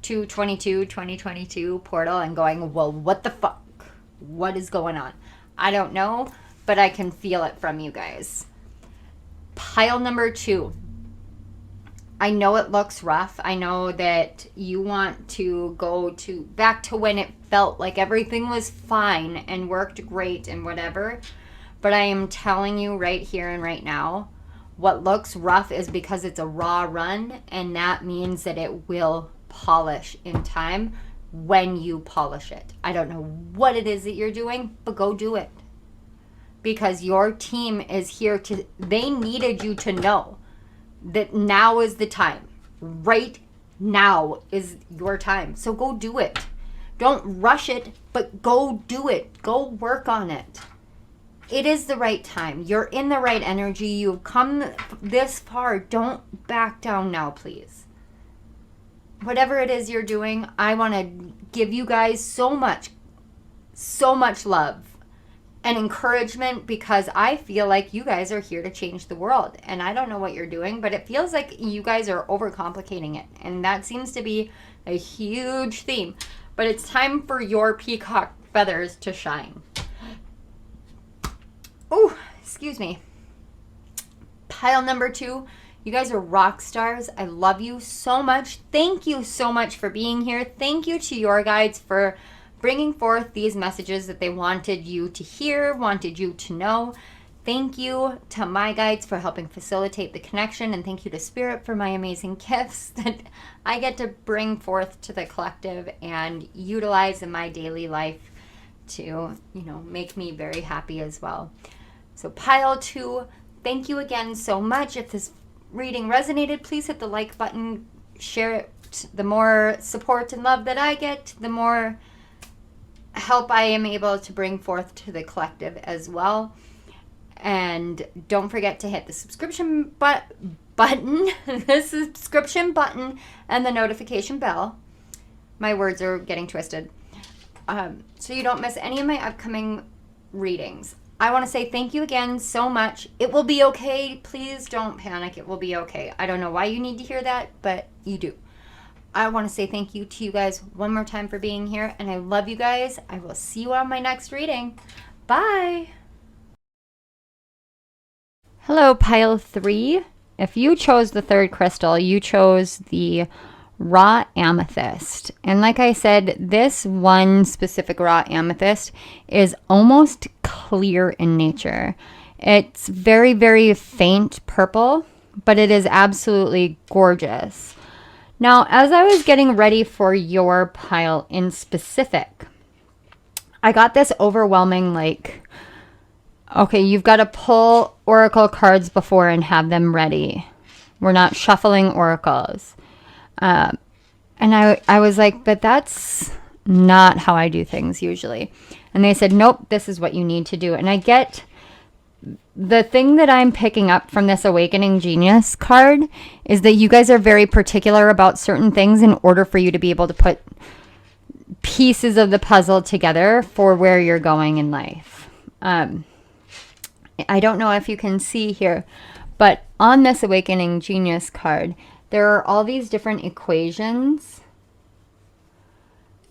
2/22/2022 portal and going, well, what the fuck? What is going on? I don't know, but I can feel it from you guys. Pile number 2. I know it looks rough. I know that you want to go back to when it felt like everything was fine and worked great and whatever. But I am telling you right here and right now, what looks rough is because it's a raw run, and that means that it will polish in time when you polish it. I don't know what it is that you're doing, but go do it. Because your team is here they needed you to know that now is the time. Right now is your time. So go do it. Don't rush it, but go do it. Go work on it. It is the right time. You're in the right energy. You've come this far. Don't back down now, please. Whatever it is you're doing, I want to give you guys so much love and encouragement, because I feel like you guys are here to change the world. And I don't know what you're doing, but it feels like you guys are overcomplicating it. And that seems to be a huge theme. But it's time for your peacock feathers to shine. Oh, excuse me. Pile number 2. You guys are rock stars. I love you so much. Thank you so much for being here. Thank you to your guides for bringing forth these messages that they wanted you to hear, wanted you to know. Thank you to my guides for helping facilitate the connection, and thank you to Spirit for my amazing gifts that I get to bring forth to the collective and utilize in my daily life to, make me very happy as well. So pile 2, thank you again so much. If this reading resonated, please hit the like button, share it. The more support and love that I get, the more help I am able to bring forth to the collective as well. And don't forget to hit the subscription button, the subscription button, and the notification bell. My words are getting twisted. So you don't miss any of my upcoming readings. I want to say thank you again so much. It will be okay. Please don't panic. It will be okay. I don't know why you need to hear that, but you do. I want to say thank you to you guys one more time for being here, and I love you guys. I will see you on my next reading. Bye. Hello, pile 3. If you chose the third crystal, you chose the raw amethyst. And like I said, this one specific raw amethyst is almost clear in nature. It's very, very faint purple, but it is absolutely gorgeous. Now, as I was getting ready for your pile in specific, I got this overwhelming, okay, you've got to pull oracle cards before and have them ready. We're not shuffling oracles. And I was like, but that's not how I do things usually. And they said, nope, this is what you need to do. And I get the thing that I'm picking up from this Awakening Genius card is that you guys are very particular about certain things in order for you to be able to put pieces of the puzzle together for where you're going in life. I don't know if you can see here, but on this Awakening Genius card, there are all these different equations.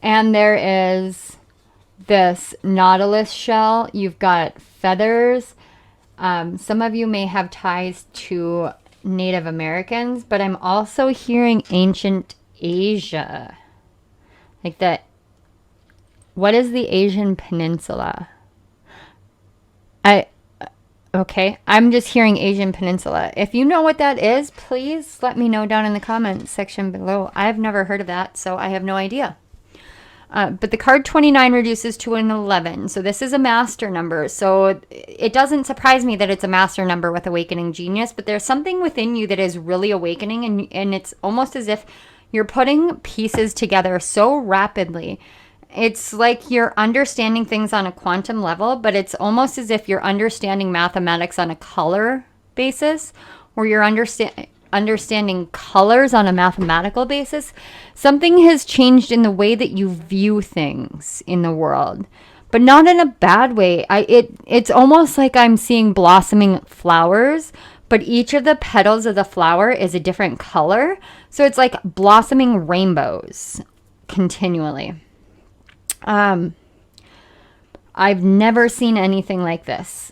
And there is this nautilus shell. You've got feathers. Some of you may have ties to Native Americans, but I'm also hearing ancient Asia. Like that What is the Asian Peninsula? Okay, I'm just hearing Asian Peninsula. If you know what that is, please let me know down in the comments section below. I've never heard of that, so I have no idea. But the card 29 reduces to an 11. So this is a master number. So it doesn't surprise me that it's a master number with Awakening Genius, but there's something within you that is really awakening, and it's almost as if you're putting pieces together so rapidly. It's like you're understanding things on a quantum level, but it's almost as if you're understanding mathematics on a color basis, or you're understanding colors on a mathematical basis. Something has changed in the way that you view things in the world, but not in a bad way. It's almost like I'm seeing blossoming flowers, but each of the petals of the flower is a different color. So it's like blossoming rainbows continually. I've never seen anything like this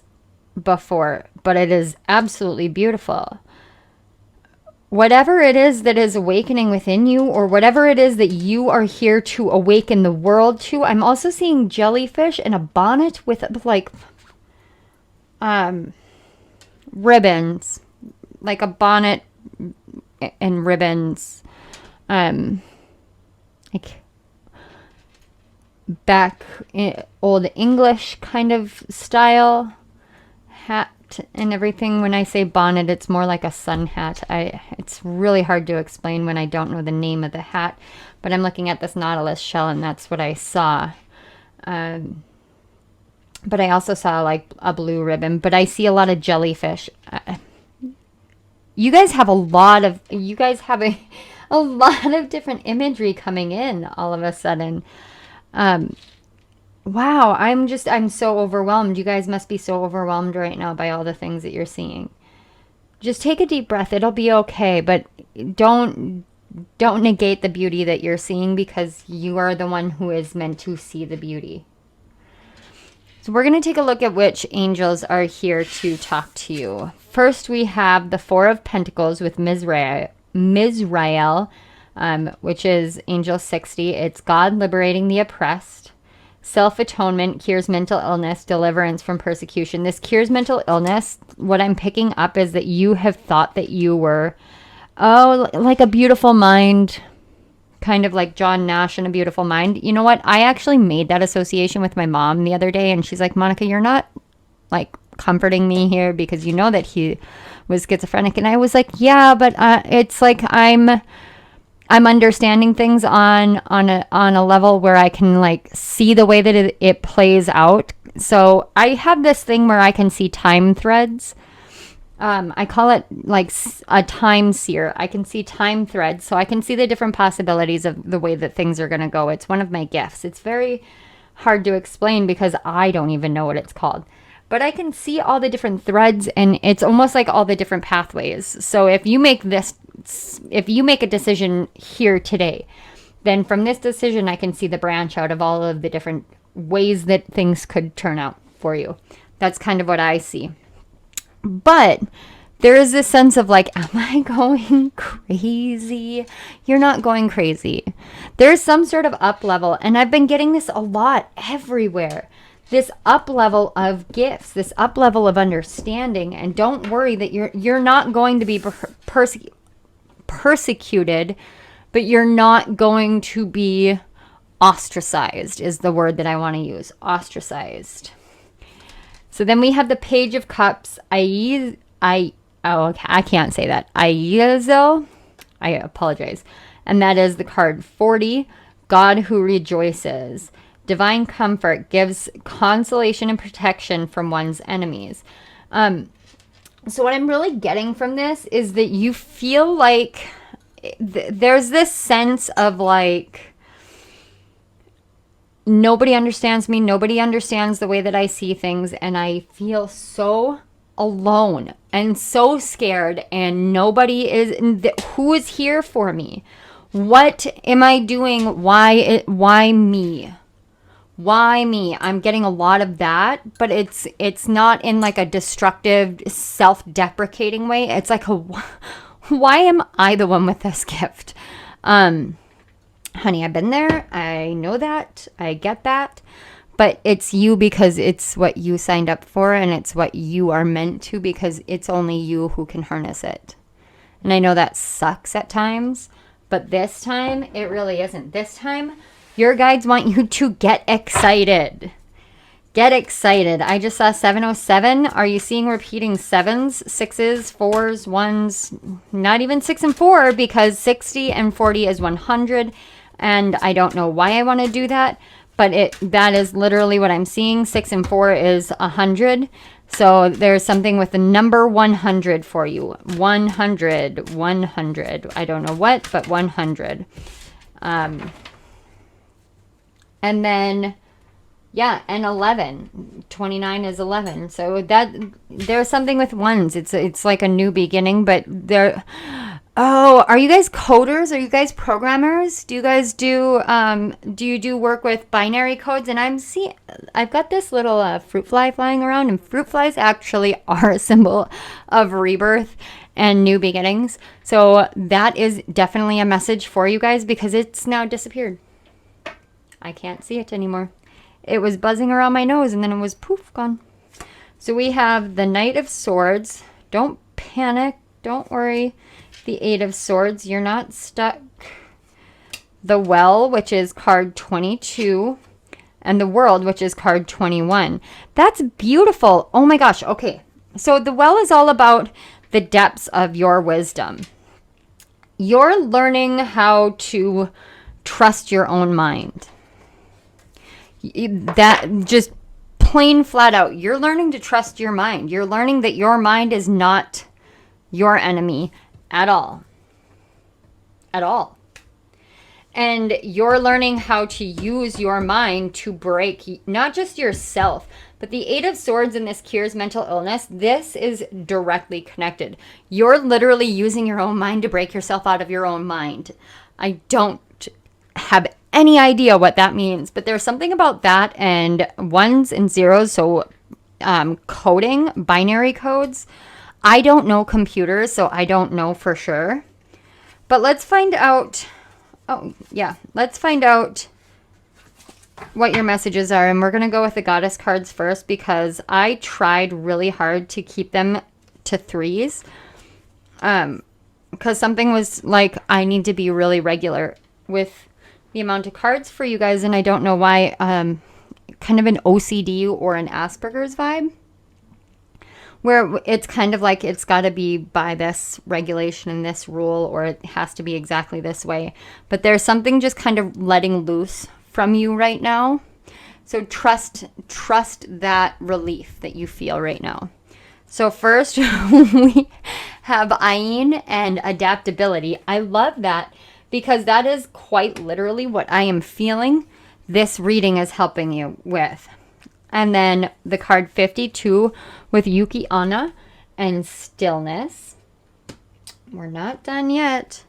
before, but it is absolutely beautiful. Whatever it is that is awakening within you, or whatever it is that you are here to awaken the world to, I'm also seeing jellyfish in a bonnet with like ribbons, like a bonnet and ribbons, like back in old English kind of style hat and everything. When I say bonnet, it's more like a sun hat. It's really hard to explain when I don't know the name of the hat, but I'm looking at this nautilus shell and that's what I saw. But I also saw like a blue ribbon, but I see a lot of jellyfish. You guys have a lot of a lot of different imagery coming in all of a sudden. Wow, I'm so overwhelmed. You guys must be so overwhelmed right now by all the things that you're seeing. Just take a deep breath. It'll be okay, but don't negate the beauty that you're seeing, because you are the one who is meant to see the beauty. So we're going to take a look at which angels are here to talk to you. First, we have the Four of Pentacles with Mizrael, which is Angel 60. It's God liberating the oppressed. Self-atonement cures mental illness, deliverance from persecution. This cures mental illness. What I'm picking up is that you have thought that you were, like a beautiful mind, kind of like John Nash in A Beautiful Mind. You know what? I actually made that association with my mom the other day, and she's like, Monica, you're not like comforting me here because you know that he was schizophrenic. And I was like, yeah, but it's like I'm understanding things on a level where I can like see the way that it plays out. So I have this thing where I can see time threads. I call it like a time seer. I can see time threads, so I can see the different possibilities of the way that things are going to go. It's one of my gifts. It's very hard to explain because I don't even know what it's called. But I can see all the different threads, and it's almost like all the different pathways. So if you make a decision here today, then from this decision, I can see the branch out of all of the different ways that things could turn out for you. That's kind of what I see. But there is this sense of like, am I going crazy? You're not going crazy. There's some sort of up level, and I've been getting this a lot everywhere. This up level of gifts, this up level of understanding, and don't worry that you're not going to be persecuted, but you're not going to be ostracized is the word that I want to use. Ostracized. So then we have the Page of Cups. I can't say that. Aizel. I apologize. And that is the card 40. God who rejoices. Divine comfort gives consolation and protection from one's enemies. So what I'm really getting from this is that you feel like there's this sense of like, nobody understands me. Nobody understands the way that I see things. And I feel so alone and so scared, and nobody is, who is here for me? What am I doing? Why me? Why me? I'm getting a lot of that, but it's not in like a destructive, self-deprecating way. It's like why am I the one with this gift? Honey, I've been there. I know that. I get that. But it's you because it's what you signed up for, and it's what you are meant to, because it's only you who can harness it. And I know that sucks at times, but this time it really isn't. This time your guides want you to get excited. Get excited. I just saw 707. Are you seeing repeating sevens, sixes, fours, ones? Not even 6 and 4, because 60 and 40 is 100. And I don't know why I want to do that, but that is literally what I'm seeing. 6 and 4 is 100. So there's something with the number 100 for you. 100, 100. I don't know what, but 100. And then, yeah, and 11. 29 is 11. So that there's something with ones. It's like a new beginning, but there. Oh, are you guys coders? Are you guys programmers? Do you guys do you do work with binary codes? And I've got this little fruit fly flying around, and fruit flies actually are a symbol of rebirth and new beginnings. So that is definitely a message for you guys, because it's now disappeared. I can't see it anymore. It was buzzing around my nose, and then it was poof, gone. So we have the Knight of Swords. Don't panic. Don't worry. The Eight of Swords. You're not stuck. The Well, which is card 22. And the World, which is card 21. That's beautiful. Oh my gosh. Okay. So the Well is all about the depths of your wisdom. You're learning how to trust your own mind. That just plain flat out, you're learning to trust your mind. You're learning that your mind is not your enemy at all. At all. And you're learning how to use your mind to break not just yourself, but the Eight of Swords in this cures mental illness. This is directly connected. You're literally using your own mind to break yourself out of your own mind. I don't have any idea what that means, but there's something about that and ones and zeros. So coding, binary codes. I don't know computers, so I don't know for sure. But let's find out. Oh, yeah. Let's find out what your messages are. And we're going to go with the Goddess cards first, because I tried really hard to keep them to threes. Because something was like, I need to be really regular with the amount of cards for you guys. And I don't know why. Kind of an OCD or an Asperger's vibe, where it's kind of like it's got to be by this regulation and this rule, or it has to be exactly this way. But there's something just kind of letting loose from you right now. So trust that relief that you feel right now. So first we have Ayin and adaptability. I love that, because that is quite literally what I am feeling this reading is helping you with. And then the card 52 with Yuki Anna and stillness. We're not done yet.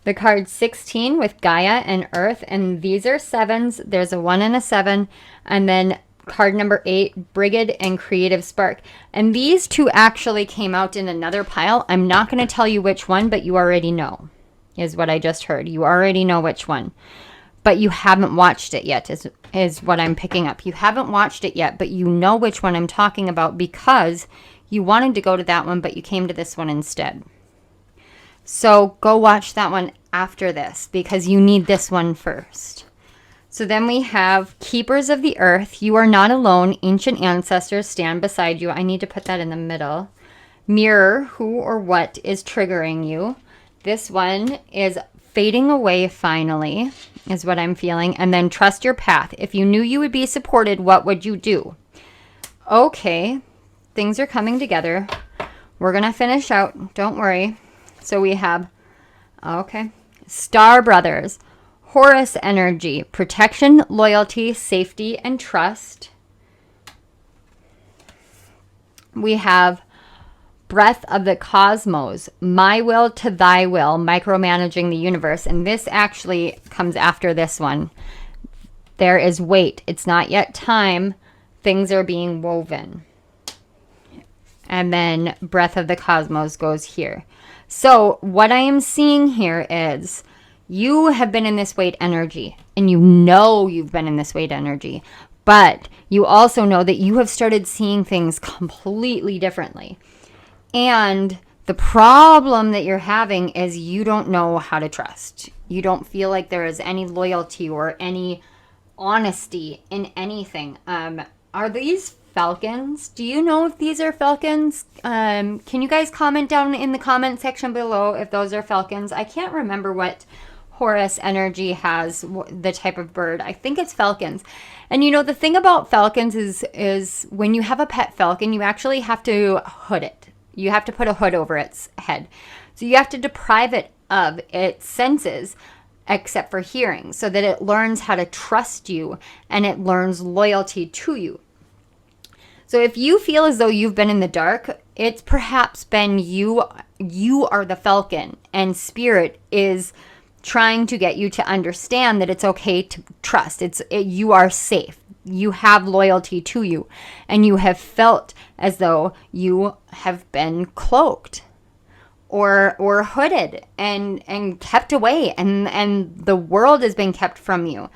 The card 16 with Gaia and Earth, and these are sevens. There's a 1 and a 7. And then card number 8, Brigid and Creative Spark. And these two actually came out in another pile. I'm not going to tell you which one, but you already know, is what I just heard. You already know which one. But you haven't watched it yet, is what I'm picking up. You haven't watched it yet, but you know which one I'm talking about, because you wanted to go to that one, but you came to this one instead. So go watch that one after this, because you need this one first. So then we have Keepers of the Earth. You are not alone. Ancient ancestors stand beside you. I need to put that in the middle. Mirror, who or what is triggering you. This one is fading away finally, is what I'm feeling. And then trust your path. If you knew you would be supported, what would you do? Okay, things are coming together. We're going to finish out. Don't worry. So we have, okay, Star Brothers, Horus energy, protection, loyalty, safety, and trust. We have Breath of the Cosmos, my will to thy will, micromanaging the universe. And this actually comes after this one. There is wait. It's not yet time. Things are being woven. And then Breath of the Cosmos goes here. So what I am seeing here is You have been in this weight energy, and you know you've been in this weight energy, but you also know that you have started seeing things completely differently. And the problem that you're having is you don't know how to trust. You don't feel like there is any loyalty or any honesty in anything. Are these falcons? Do you know if these are falcons? Can you guys comment down in the comment section below if those are falcons? I can't remember what Horus energy has, the type of bird. I think it's falcons. And you know, the thing about falcons is when you have a pet falcon, you actually have to hood it. You have to put a hood over its head. So you have to deprive it of its senses, except for hearing, so that it learns how to trust you and it learns loyalty to you. So if you feel as though you've been in the dark, it's perhaps been you are the falcon, and spirit is trying to get you to understand that it's okay to trust. You are safe. You have loyalty to you, and you have felt as though you have been cloaked or hooded and kept away, and the world has been kept from you.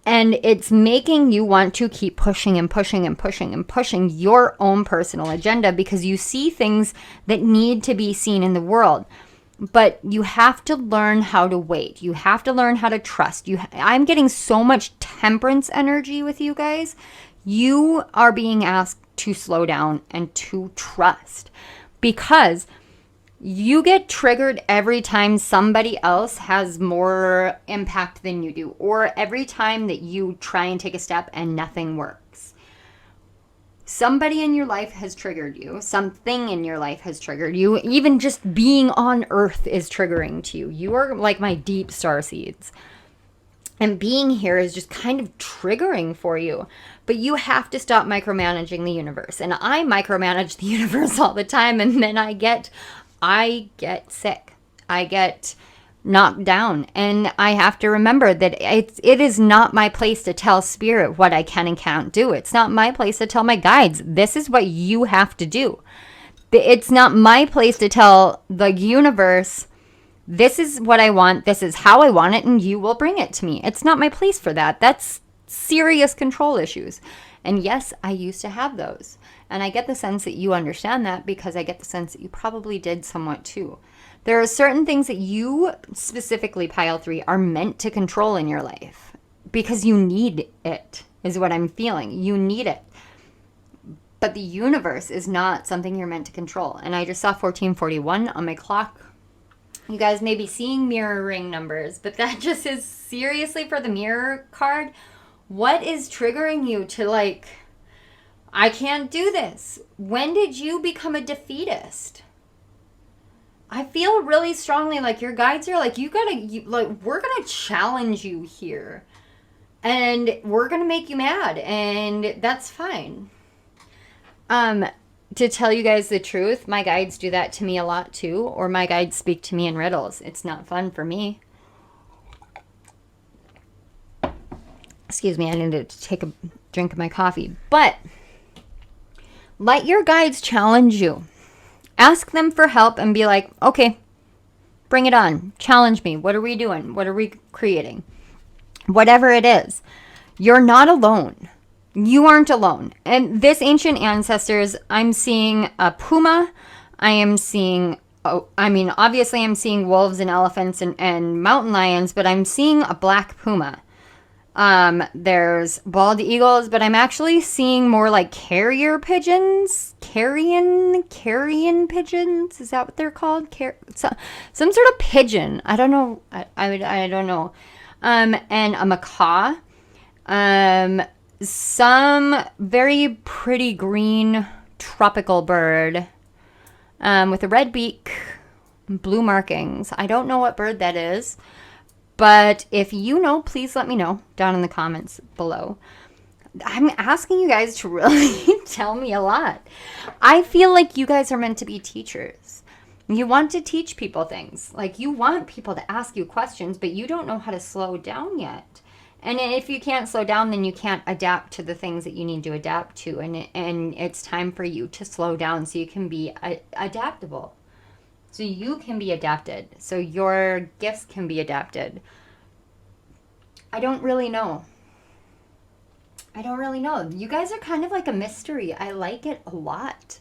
And it's making you want to keep pushing and pushing and pushing and pushing your own personal agenda, because you see things that need to be seen in the world. But you have to learn how to wait. You have to learn how to trust. I'm getting so much temperance energy with you guys. You are being asked to slow down and to trust, because you get triggered every time somebody else has more impact than you do, or every time that you try and take a step and nothing works. Somebody in your life has triggered you. Something in your life has triggered you. Even just being on Earth is triggering to you. You are like my deep star seeds. And being here is just kind of triggering for you. But you have to stop micromanaging the universe. And I micromanage the universe all the time, and then I get sick. I get knocked down. And I have to remember that it is not my place to tell spirit what I can and can't do. It's not my place to tell my guides, this is what you have to do. It's not my place to tell the universe, this is what I want, this is how I want it, and you will bring it to me. It's not my place for that. That's serious control issues. And yes, I used to have those. And I get the sense that you understand that, because I get the sense that you probably did somewhat too. There are certain things that you, specifically Pile 3, are meant to control in your life because you need it, is what I'm feeling. You need it. But the universe is not something you're meant to control. And I just saw 1441 on my clock. You guys may be seeing mirroring numbers, but that just is seriously for the mirror card. What is triggering you to like, I can't do this? When did you become a defeatist? I feel really strongly like your guides are like, we're going to challenge you here. And we're going to make you mad. And that's fine. To tell you guys the truth, my guides do that to me a lot too. Or my guides speak to me in riddles. It's not fun for me. Excuse me, I needed to take a drink of my coffee. But let your guides challenge you. Ask them for help and be like, okay, bring it on. Challenge me. What are we doing? What are we creating? Whatever it is, you're not alone. You aren't alone. And this ancient ancestors, I'm seeing a puma. I am seeing, obviously I'm seeing wolves and elephants and mountain lions, but I'm seeing a black puma. There's bald eagles, but I'm actually seeing more like carrier pigeons. Carrion pigeons. Is that what they're called? Some sort of pigeon. I don't know. I don't know. And a macaw. Some very pretty green tropical bird. With a red beak, blue markings. I don't know what bird that is. But if you know, please let me know down in the comments below. I'm asking you guys to really tell me a lot. I feel like you guys are meant to be teachers. You want to teach people things. Like, you want people to ask you questions, but you don't know how to slow down yet. And if you can't slow down, then you can't adapt to the things that you need to adapt to. And it's time for you to slow down so you can be adaptable. So you can be adapted. So your gifts can be adapted. I don't really know. You guys are kind of like a mystery. I like it a lot.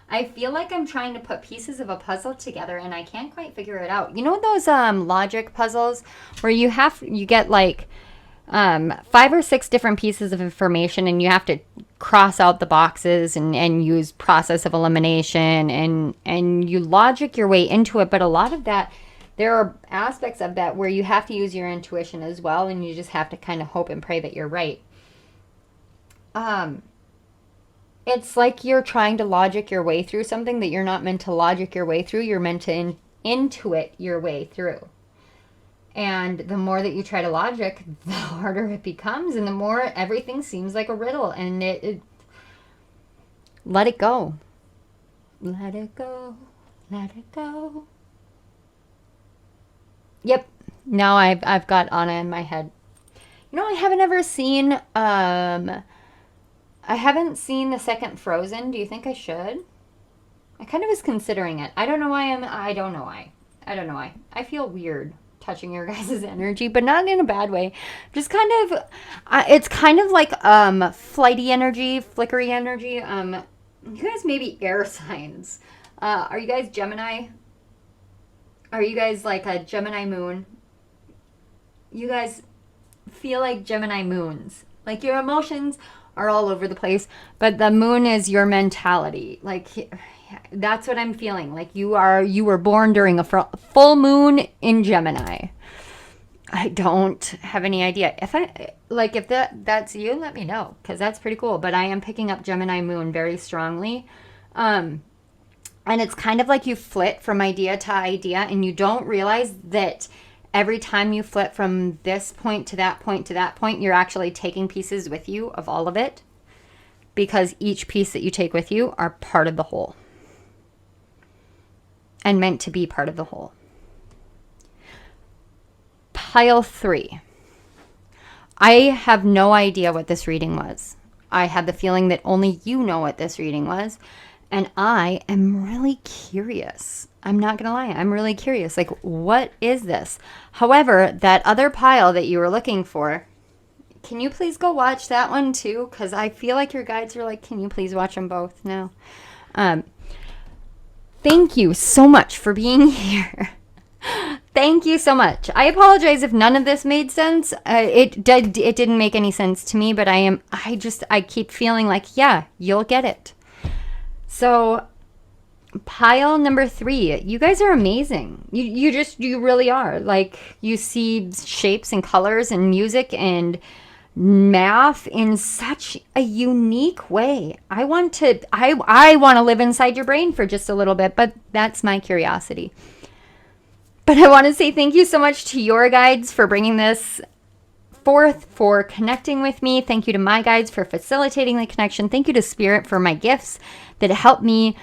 I feel like I'm trying to put pieces of a puzzle together and I can't quite figure it out. You know those logic puzzles where you get like 5 or 6 different pieces of information and you have to cross out the boxes and use process of elimination and you logic your way into it. But a lot of that, there are aspects of that where you have to use your intuition as well, and you just have to kind of hope and pray that you're right. It's like you're trying to logic your way through something that you're not meant to logic your way through. You're meant to intuit your way through. And the more that you try to logic, the harder it becomes, and the more everything seems like a riddle. And let it go. Let it go. Let it go. Yep. Now I've got Anna in my head. You know, I haven't seen the second Frozen. Do you think I should? I kind of was considering it. I don't know why. I feel weird touching your guys' energy, but not in a bad way. Just kind of, it's kind of like flighty energy, flickery energy. You guys may be air signs. Are you guys Gemini? Are you guys like a Gemini moon? You guys feel like Gemini moons. Like your emotions are all over the place, but the moon is your mentality. Like that's what I'm feeling. Like you were born during a full moon in Gemini. I don't have any idea. If that's you, let me know, because that's pretty cool. But I am picking up Gemini moon very strongly. And it's kind of like you flit from idea to idea, and you don't realize that every time you flit from this point to that point to that point, you're actually taking pieces with you of all of it, because each piece that you take with you are part of the whole and meant to be part of the whole. Pile 3. I have no idea what this reading was. I had the feeling that only you know what this reading was. And I am really curious. I'm not going to lie. I'm really curious. Like, what is this? However, that other pile that you were looking for, can you please go watch that one too? Because I feel like your guides are like, can you please watch them both now? Thank you so much for being here. Thank you so much. I apologize if none of this made sense. It didn't make any sense to me, but I keep feeling like, yeah, you'll get it. So pile number 3, you guys are amazing. You really are. Like, you see shapes and colors and music and math in such a unique way. I want to live inside your brain for just a little bit, but that's my curiosity. But I want to say thank you so much to your guides for bringing this forth, for connecting with me. Thank you to my guides for facilitating the connection. Thank you to Spirit for my gifts that help me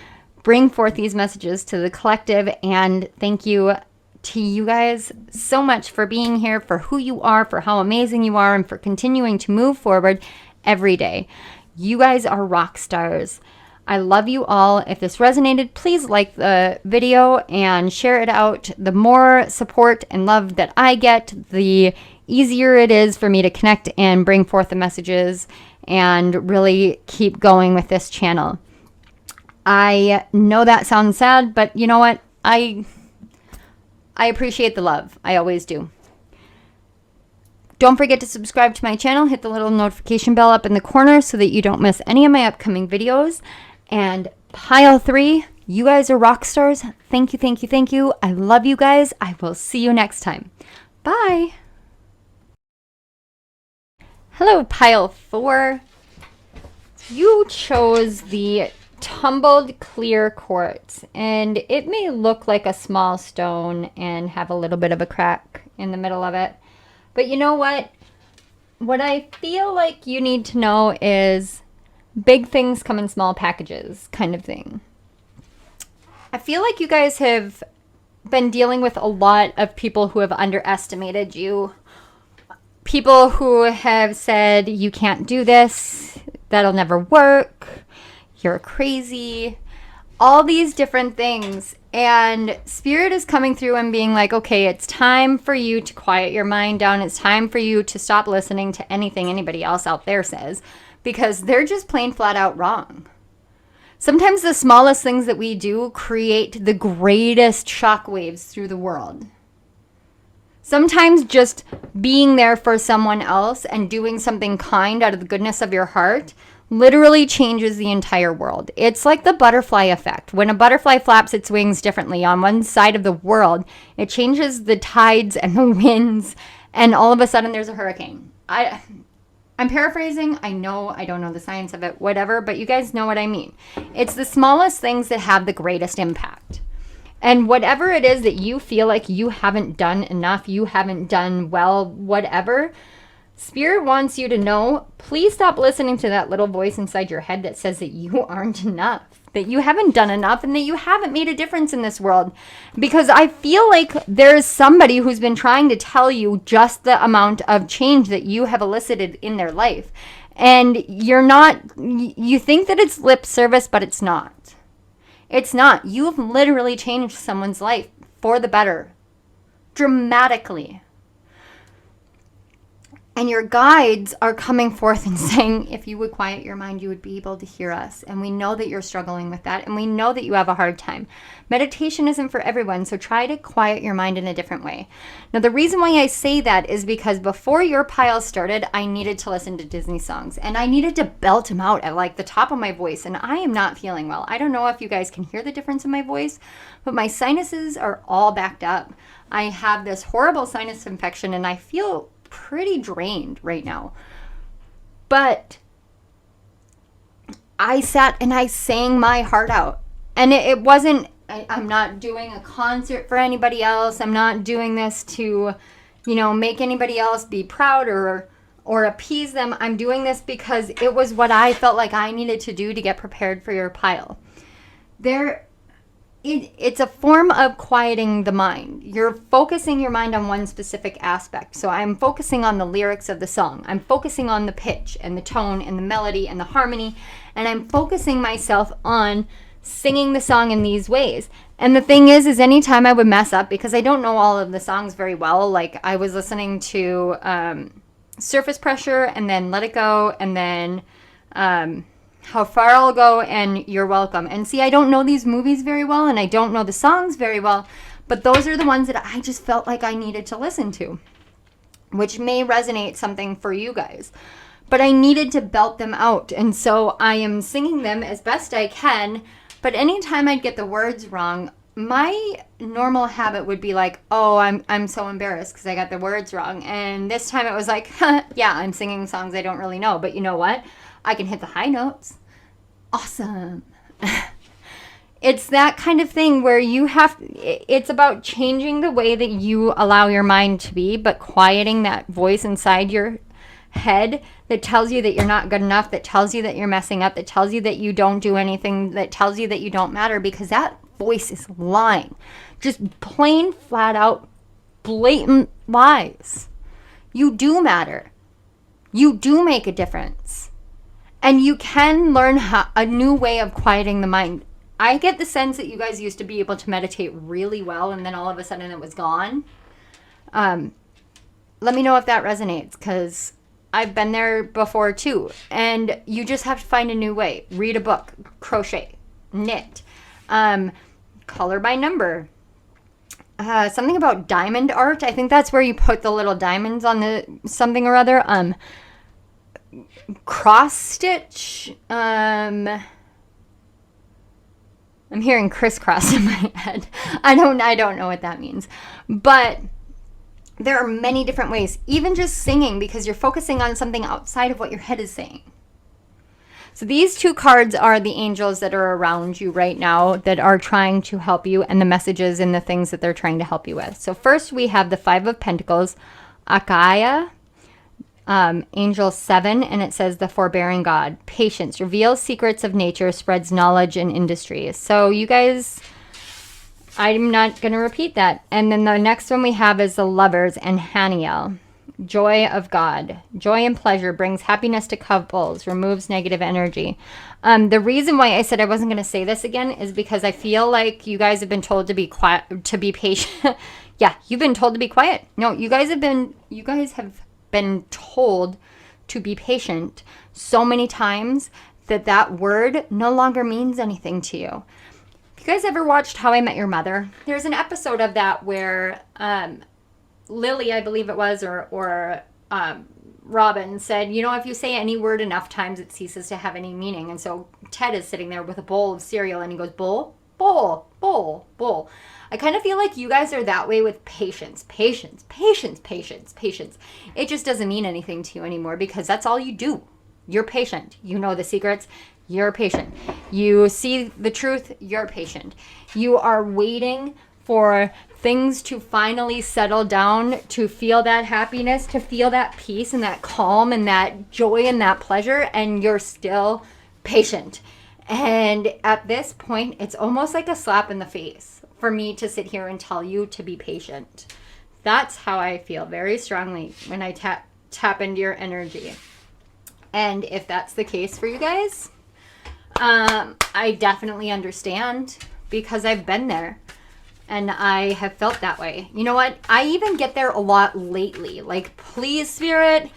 bring forth these messages to the collective. And thank you to you guys so much for being here, for who you are, for how amazing you are, and for continuing to move forward every day. You guys are rock stars. I love you all. If this resonated, please like the video and share it out. The more support and love that I get, the easier it is for me to connect and bring forth the messages and really keep going with this channel. I know that sounds sad, but you know what? I appreciate the love. I always do. Don't forget to subscribe to my channel. Hit the little notification bell up in the corner so that you don't miss any of my upcoming videos. And pile 3, you guys are rock stars. Thank you, thank you, thank you. I love you guys. I will see you next time. Bye. Hello, pile 4. You chose the tumbled clear quartz, and it may look like a small stone and have a little bit of a crack in the middle of it. But you know what? What I feel like you need to know is big things come in small packages kind of thing. I feel like you guys have been dealing with a lot of people who have underestimated you. People who have said, you can't do this, that'll never work, you're crazy, all these different things. And Spirit is coming through and being like, okay, it's time for you to quiet your mind down. It's time for you to stop listening to anything anybody else out there says, because they're just plain flat out wrong. Sometimes the smallest things that we do create the greatest shockwaves through the world. Sometimes just being there for someone else and doing something kind out of the goodness of your heart literally changes the entire world. It's like the butterfly effect. When a butterfly flaps its wings differently on one side of the world, it changes the tides and the winds, and all of a sudden there's a hurricane. I'm paraphrasing. I know I don't know the science of it, whatever, but you guys know what I mean. It's the smallest things that have the greatest impact. And whatever it is that you feel like you haven't done enough, you haven't done well, whatever, Spirit wants you to know, please stop listening to that little voice inside your head that says that you aren't enough, that you haven't done enough, and that you haven't made a difference in this world. Because I feel like there's somebody who's been trying to tell you just the amount of change that you have elicited in their life. And you think that it's lip service, but it's not. It's not. You've literally changed someone's life for the better. Dramatically. And your guides are coming forth and saying, if you would quiet your mind, you would be able to hear us. And we know that you're struggling with that. And we know that you have a hard time. Meditation isn't for everyone, so try to quiet your mind in a different way. Now, the reason why I say that is because before your pile started, I needed to listen to Disney songs. And I needed to belt them out at like the top of my voice. And I am not feeling well. I don't know if you guys can hear the difference in my voice, but my sinuses are all backed up. I have this horrible sinus infection, and I feel pretty drained right now. But I sat and I sang my heart out. And it wasn't, I'm not doing a concert for anybody else. I'm not doing this to, make anybody else be proud or appease them. I'm doing this because it was what I felt like I needed to do to get prepared for your pile. It's a form of quieting the mind. You're focusing your mind on one specific aspect. So I'm focusing on the lyrics of the song. I'm focusing on the pitch and the tone and the melody and the harmony. And I'm focusing myself on singing the song in these ways. And the thing is anytime I would mess up, because I don't know all of the songs very well, like I was listening to Surface Pressure and then Let It Go and then How Far I'll Go and You're Welcome. And see, I don't know these movies very well and I don't know the songs very well, but those are the ones that I just felt like I needed to listen to, which may resonate something for you guys. But I needed to belt them out. And so I am singing them as best I can. But anytime I'd get the words wrong, my normal habit would be like, oh, I'm so embarrassed because I got the words wrong. And this time it was like, yeah, I'm singing songs I don't really know. But you know what? I can hit the high notes. Awesome. It's that kind of thing where it's about changing the way that you allow your mind to be, but quieting that voice inside your head that tells you that you're not good enough, that tells you that you're messing up, that tells you that you don't do anything, that tells you that you don't matter, because that voice is lying. Just plain, flat out, blatant lies. You do matter. You do make a difference. And you can learn a new way of quieting the mind. I get the sense that you guys used to be able to meditate really well, and then all of a sudden it was gone. Let me know if that resonates, because I've been there before too. And you just have to find a new way. Read a book, crochet, knit, color by number. Something about diamond art. I think that's where you put the little diamonds on the something or other. Cross stitch. I'm hearing crisscross in my head. I don't know what that means. But there are many different ways. Even just singing, because you're focusing on something outside of what your head is saying. So these two cards are the angels that are around you right now that are trying to help you, and the messages and the things that they're trying to help you with. So first we have the Five of Pentacles, Akaya, Angel 7, and it says the forbearing God. Patience, reveals secrets of nature, spreads knowledge in industries. So you guys, I'm not going to repeat that. And then the next one we have is the Lovers and Haniel. Joy of God. Joy and pleasure brings happiness to couples, removes negative energy. The reason why I said I wasn't going to say this again is because I feel like you guys have been told to be quiet, to be patient. Yeah, you've been told to be quiet. No, you guys have been told to be patient so many times that word no longer means anything to you. You guys ever watched How I Met Your Mother? There's an episode of that where Lily, I believe it was, or Robin said, you know, if you say any word enough times, it ceases to have any meaning. And so Ted is sitting there with a bowl of cereal, and he goes, bowl, bowl, bowl, bowl. I kind of feel like you guys are that way with patience, patience, patience, patience, patience. It just doesn't mean anything to you anymore because that's all you do. You're patient. You know the secrets. You're patient. You see the truth. You're patient. You are waiting for things to finally settle down, to feel that happiness, to feel that peace and that calm and that joy and that pleasure, and you're still patient. And at this point, it's almost like a slap in the face for me to sit here and tell you to be patient. That's how I feel very strongly when I tap into your energy. And if that's the case for you guys, I definitely understand because I've been there and I have felt that way. You know what? I even get there a lot lately. Like, please, spirit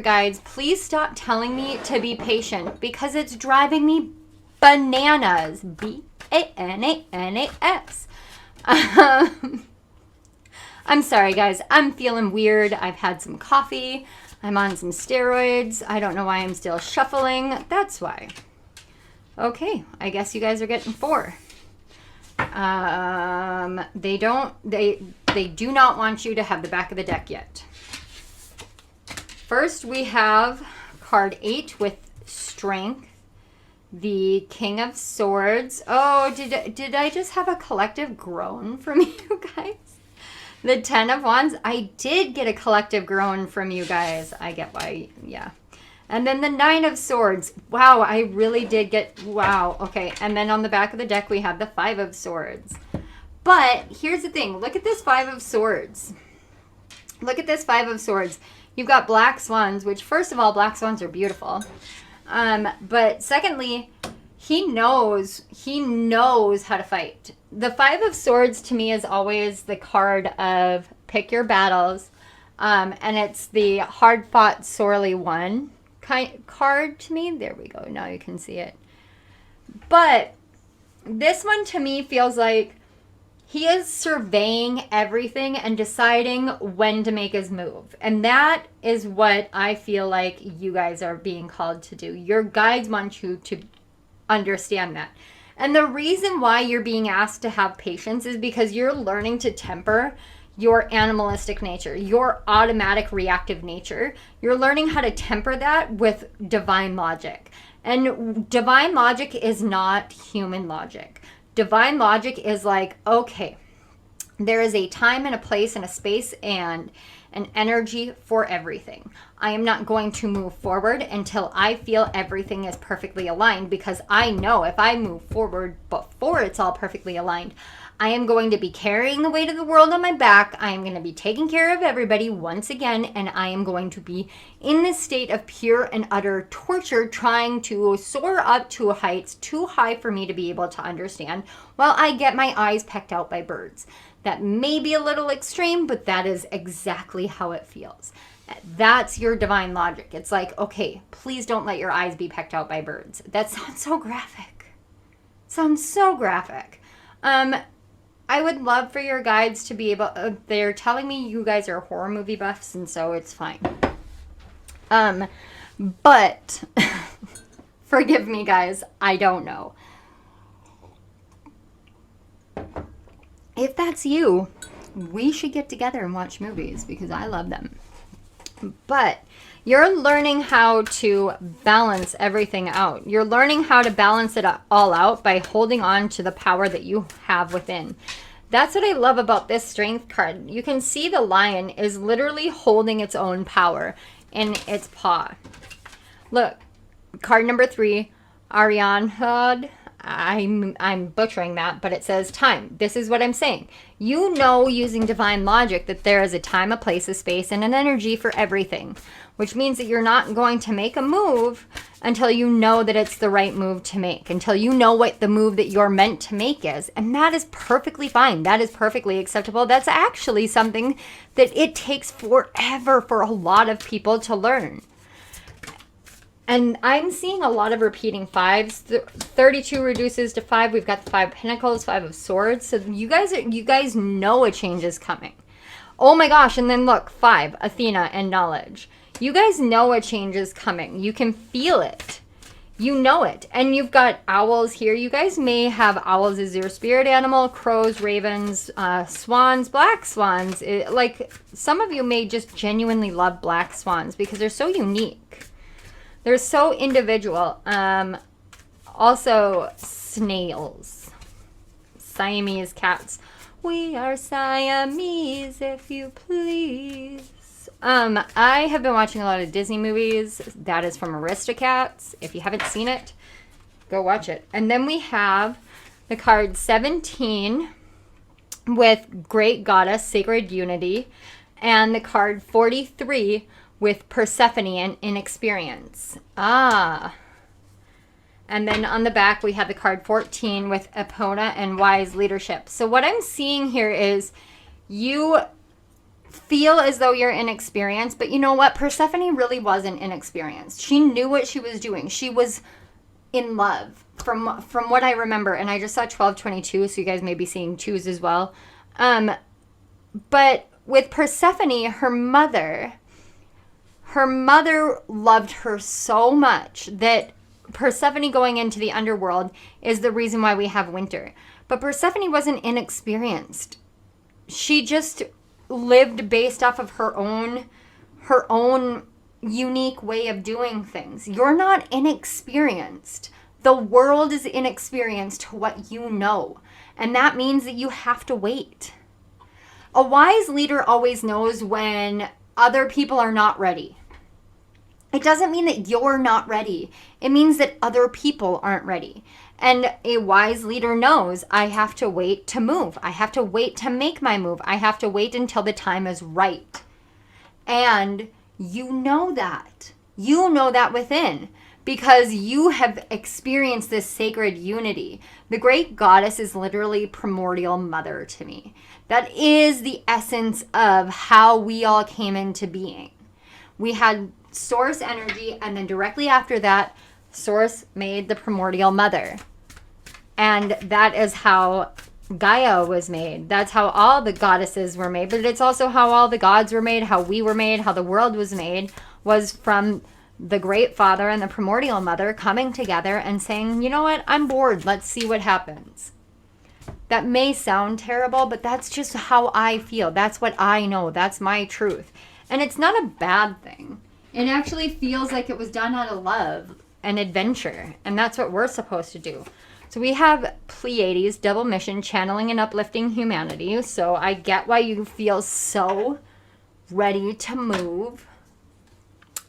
guides, please stop telling me to be patient because it's driving me bananas. B-A-N-A-N-A-S. I'm sorry, guys. I'm feeling weird. I've had some coffee. I'm on some steroids. I don't know why I'm still shuffling. That's why. Okay, I guess you guys are getting 4. They do not want you to have the back of the deck yet. First, we have card 8 with strength. The King of Swords. Oh, did I just have a collective groan from you guys? The 10 of Wands. I did get a collective groan from you guys. I get why, yeah. And then the 9 of Swords. Wow, I really did get, wow. Okay, and then on the back of the deck, we have the 5 of Swords. But here's the thing. Look at this 5 of Swords. Look at this 5 of Swords. You've got black swans, which first of all, black swans are beautiful. But secondly, he knows how to fight. The 5 of Swords to me is always the card of pick your battles. And it's the hard fought, sorely won card to me. There we go. Now you can see it. But this one to me feels like he is surveying everything and deciding when to make his move. And that is what I feel like you guys are being called to do. Your guides want you to understand that. And the reason why you're being asked to have patience is because you're learning to temper your animalistic nature, your automatic reactive nature. You're learning how to temper that with divine logic. And divine logic is not human logic. Divine logic is like, okay, there is a time and a place and a space and an energy for everything. I am not going to move forward until I feel everything is perfectly aligned, because I know if I move forward before it's all perfectly aligned, I am going to be carrying the weight of the world on my back. I am going to be taking care of everybody once again, and I am going to be in this state of pure and utter torture, trying to soar up to heights too high for me to be able to understand, while I get my eyes pecked out by birds. That may be a little extreme, but that is exactly how it feels. That's your divine logic. It's like, okay, please don't let your eyes be pecked out by birds. That sounds so graphic. Sounds so graphic. I would love for your guides to be able, they're telling me you guys are horror movie buffs, and so it's fine. But forgive me, guys, I don't know. If that's you, we should get together and watch movies because I love them. But you're learning how to balance everything out. You're learning how to balance it all out by holding on to the power that you have within. That's what I love about this strength card. You can see the lion is literally holding its own power in its paw. Look, card number 3, Arianhod. I'm butchering that, but it says time. This is what I'm saying. You know, using divine logic, that there is a time, a place, a space, and an energy for everything, which means that you're not going to make a move until you know that it's the right move to make, until you know what the move that you're meant to make is. And that is perfectly fine. That is perfectly acceptable. That's actually something that it takes forever for a lot of people to learn. And I'm seeing a lot of repeating fives. 32 reduces to 5. We've got the 5 of Pentacles, 5 of Swords. So you guys know a change is coming. Oh my gosh, and then look, 5, Athena and knowledge. You guys know a change is coming. You can feel it. You know it. And you've got owls here. You guys may have owls as your spirit animal, crows, ravens, swans, black swans. Like, some of you may just genuinely love black swans because they're so unique. They're so individual. Also, snails. Siamese cats. We are Siamese, if you please. I have been watching a lot of Disney movies. That is from Aristocats. If you haven't seen it, go watch it. And then we have the card 17 with Great Goddess, Sacred Unity, and the card 43 with Persephone and Inexperience. And then on the back, we have the card 14 with Epona and Wise Leadership. So what I'm seeing here is you feel as though you're inexperienced, but you know what? Persephone really wasn't inexperienced. She knew what she was doing. She was in love from what I remember. And I just saw 1222, so you guys may be seeing twos as well. But with Persephone, her mother loved her so much that Persephone going into the underworld is the reason why we have winter. But Persephone wasn't inexperienced. She just lived based off of her own unique way of doing things. You're not inexperienced. The world is inexperienced to what you know. And that means that you have to wait. A wise leader always knows when other people are not ready. It doesn't mean that you're not ready. It means that other people aren't ready. And a wise leader knows, I have to wait to move. I have to wait to make my move. I have to wait until the time is right. And you know that. You know that within, because you have experienced this sacred unity. The Great Goddess is literally primordial mother to me. That is the essence of how we all came into being. We had source energy, and then directly after that, source made the primordial mother. And that is how Gaia was made. That's how all the goddesses were made. But it's also how all the gods were made, how we were made, how the world was made, was from the Great Father and the primordial mother coming together and saying, you know what, I'm bored. Let's see what happens. That may sound terrible, but that's just how I feel. That's what I know. That's my truth. And it's not a bad thing. It actually feels like it was done out of love and adventure. And that's what we're supposed to do. So we have Pleiades, double mission, channeling and uplifting humanity. So I get why you feel so ready to move.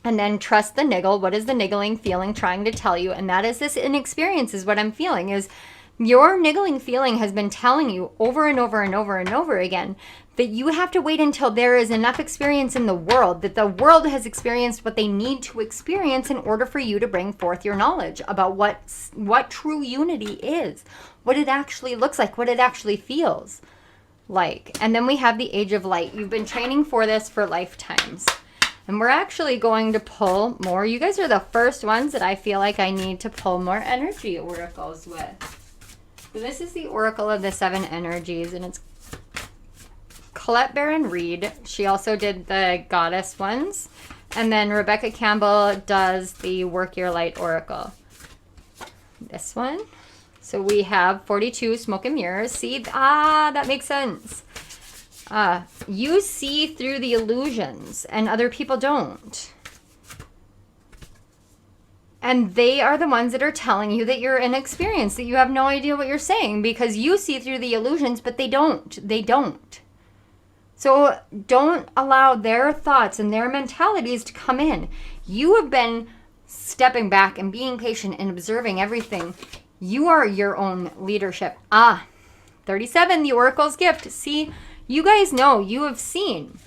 And then trust the niggle. What is the niggling feeling trying to tell you? And that is this inexperience is what I'm feeling. Is your niggling feeling has been telling you over and over and over and over again that you have to wait until there is enough experience in the world, that the world has experienced what they need to experience in order for you to bring forth your knowledge about what true unity is, what it actually looks like, what it actually feels like. And then we have the Age of Light. You've been training for this for lifetimes. And we're actually going to pull more. You guys are the first ones that I feel like I need to pull more energy oracles with. So this is the Oracle of the Seven Energies, and it's Colette Baron Reed. She also did the Goddess ones. And then Rebecca Campbell does the Work Your Light Oracle. This one. So we have 42 Smoke and Mirrors. See? That makes sense. You see through the illusions and other people don't. And they are the ones that are telling you that you're inexperienced, that you have no idea what you're saying because you see through the illusions, but they don't. They don't. So don't allow their thoughts and their mentalities to come in. You have been stepping back and being patient and observing everything You are your own leadership. 37, the Oracle's gift. See, you guys know, you have seen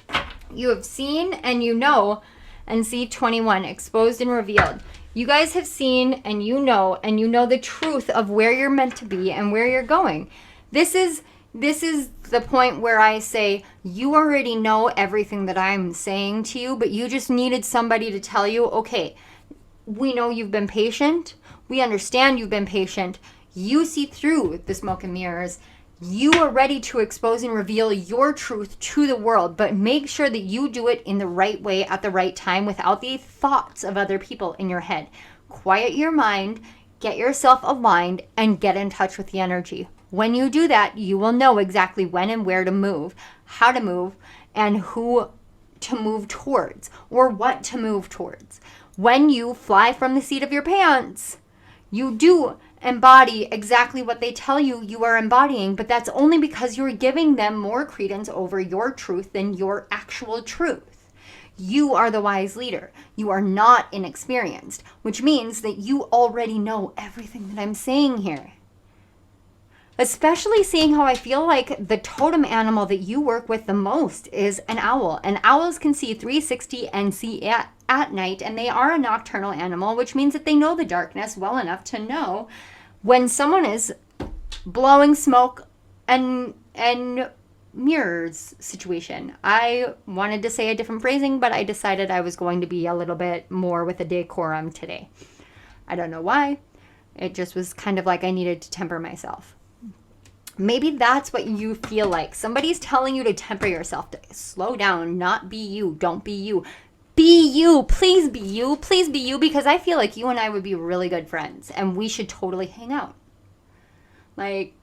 and you know. And see, 21, exposed and revealed. You guys have seen and you know the truth of where you're meant to be and where you're going. This is the point where I say, you already know everything that I'm saying to you, but you just needed somebody to tell you, okay, we know you've been patient. We understand you've been patient. You see through the smoke and mirrors. You are ready to expose and reveal your truth to the world, but make sure that you do it in the right way at the right time without the thoughts of other people in your head. Quiet your mind, get yourself aligned, and get in touch with the energy. When you do that, you will know exactly when and where to move, how to move, and who to move towards, or what to move towards. When you fly from the seat of your pants, you do embody exactly what they tell you you are embodying, but that's only because you're giving them more credence over your truth than your actual truth. You are the wise leader. You are not inexperienced, which means that you already know everything that I'm saying here. Especially seeing how I feel like the totem animal that you work with the most is an owl. And owls can see 360 and see at night, and they are a nocturnal animal, which means that they know the darkness well enough to know when someone is blowing smoke and mirrors situation. I wanted to say a different phrasing, but I decided I was going to be a little bit more with a decorum today. I don't know why. It just was kind of like I needed to temper myself. Maybe that's what you feel like. Somebody's telling you to temper yourself, to slow down, not be you, don't be you. Be you, please be you, please be you, because I feel like you and I would be really good friends and we should totally hang out. Like,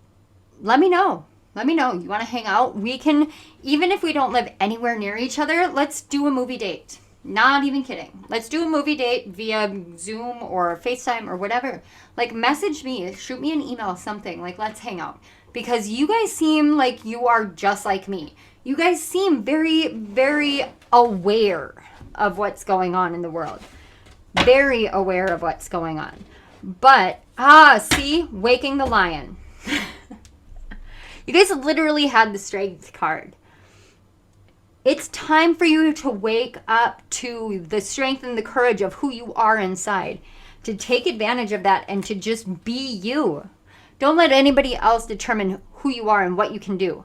let me know. Let me know. You want to hang out? We can, even if we don't live anywhere near each other, let's do a movie date. Not even kidding. Let's do a movie date via Zoom or FaceTime or whatever. Like, message me, shoot me an email, something. Like, let's hang out. Because you guys seem like you are just like me. You guys seem very, very aware of what's going on in the world. Very aware of what's going on. But, see? Waking the lion. You guys literally had the strength card. It's time for you to wake up to the strength and the courage of who you are inside. To take advantage of that and to just be you. Don't let anybody else determine who you are and what you can do.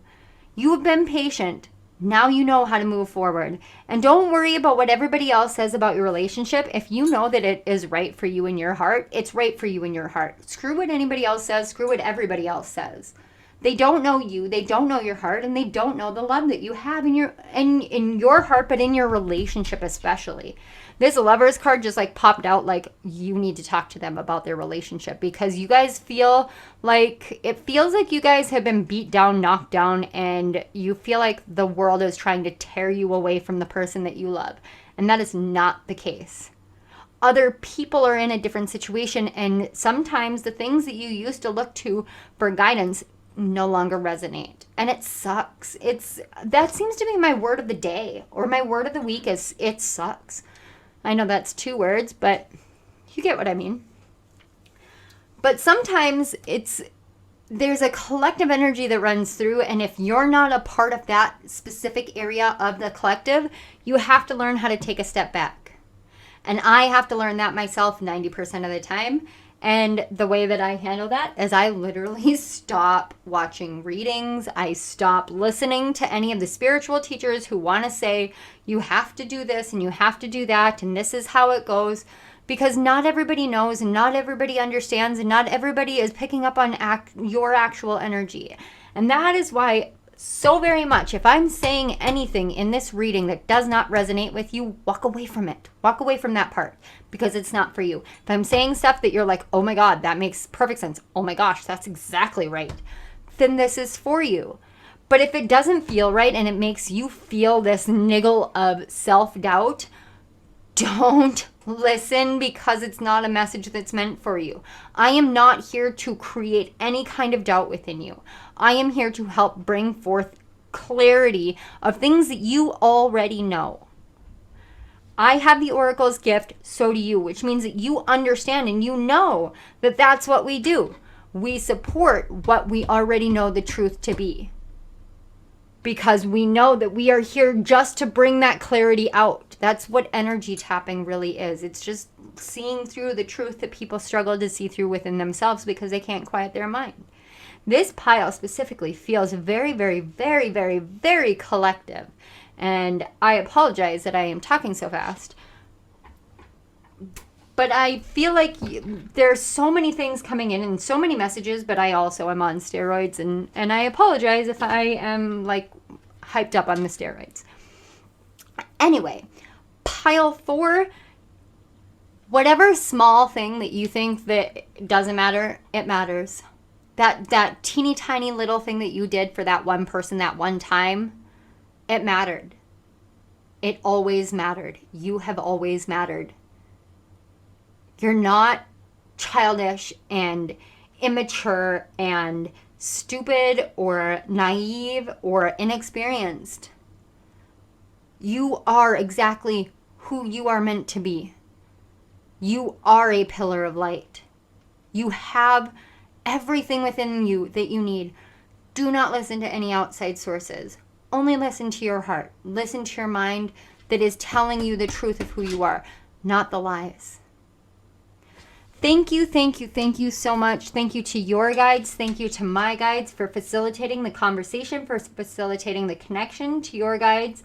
You have been patient. Now you know how to move forward. And don't worry about what everybody else says about your relationship. If you know that it is right for you in your heart, it's right for you in your heart. Screw what anybody else says. Screw what everybody else says. They don't know you. They don't know your heart. And they don't know the love that you have in your heart, but in your relationship especially. This Lover's card just like popped out like you need to talk to them about their relationship because you guys feel like, it feels like you guys have been beat down, knocked down, and you feel like the world is trying to tear you away from the person that you love. And that is not the case. Other people are in a different situation, and sometimes the things that you used to look to for guidance no longer resonate. And it sucks. That seems to be my word of the day, or my word of the week is it sucks. I know that's 2 words, but you get what I mean. But sometimes there's a collective energy that runs through, and if you're not a part of that specific area of the collective, you have to learn how to take a step back. And I have to learn that myself 90% of the time. And the way that I handle that is I literally stop watching readings. I stop listening to any of the spiritual teachers who want to say, you have to do this and you have to do that and this is how it goes. Because not everybody knows and not everybody understands and not everybody is picking up on your actual energy. And that is why so very much, if I'm saying anything in this reading that does not resonate with you, walk away from it. Walk away from that part because it's not for you. If I'm saying stuff that you're like, oh my God, that makes perfect sense. Oh my gosh, that's exactly right. Then this is for you. But if it doesn't feel right and it makes you feel this niggle of self-doubt, don't listen because it's not a message that's meant for you. I am not here to create any kind of doubt within you. I am here to help bring forth clarity of things that you already know. I have the Oracle's gift, so do you, which means that you understand and you know that that's what we do. We support what we already know the truth to be, because we know that we are here just to bring that clarity out. That's what energy tapping really is. It's just seeing through the truth that people struggle to see through within themselves because they can't quiet their mind. This pile specifically feels very, very, very, very, very collective. And I apologize that I am talking so fast. But I feel like there's so many things coming in and so many messages, but I also am on steroids. And I apologize if I am like hyped up on the steroids. Anyway, pile 4, whatever small thing that you think that doesn't matter, it matters. That teeny tiny little thing that you did for that one person that one time, it mattered. It always mattered. You have always mattered. You're not childish and immature and stupid or naive or inexperienced. You are exactly who you are meant to be. You are a pillar of light. You have everything within you that you need. Do not listen to any outside sources. Only listen to your heart. Listen to your mind that is telling you the truth of who you are, not the lies. Thank you, thank you, thank you so much. Thank you to your guides. Thank you to my guides for facilitating the conversation, for facilitating the connection to your guides.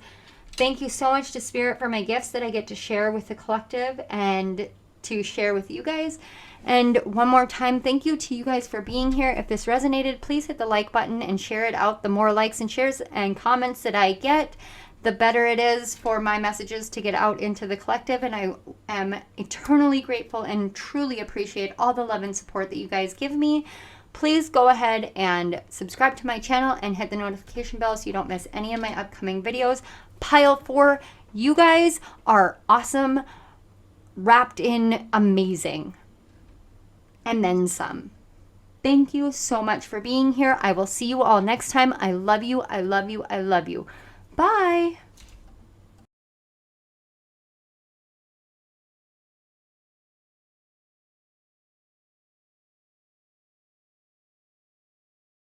Thank you so much to Spirit for my gifts that I get to share with the collective and to share with you guys. And one more time, thank you to you guys for being here. If this resonated, please hit the like button and share it out. The more likes and shares and comments that I get, the better it is for my messages to get out into the collective. And I am eternally grateful and truly appreciate all the love and support that you guys give me. Please go ahead and subscribe to my channel and hit the notification bell so you don't miss any of my upcoming videos. Pile 4, you guys are awesome, wrapped in amazing, and then some. Thank you so much for being here. I will see you all next time. I love you. I love you. I love you. Bye.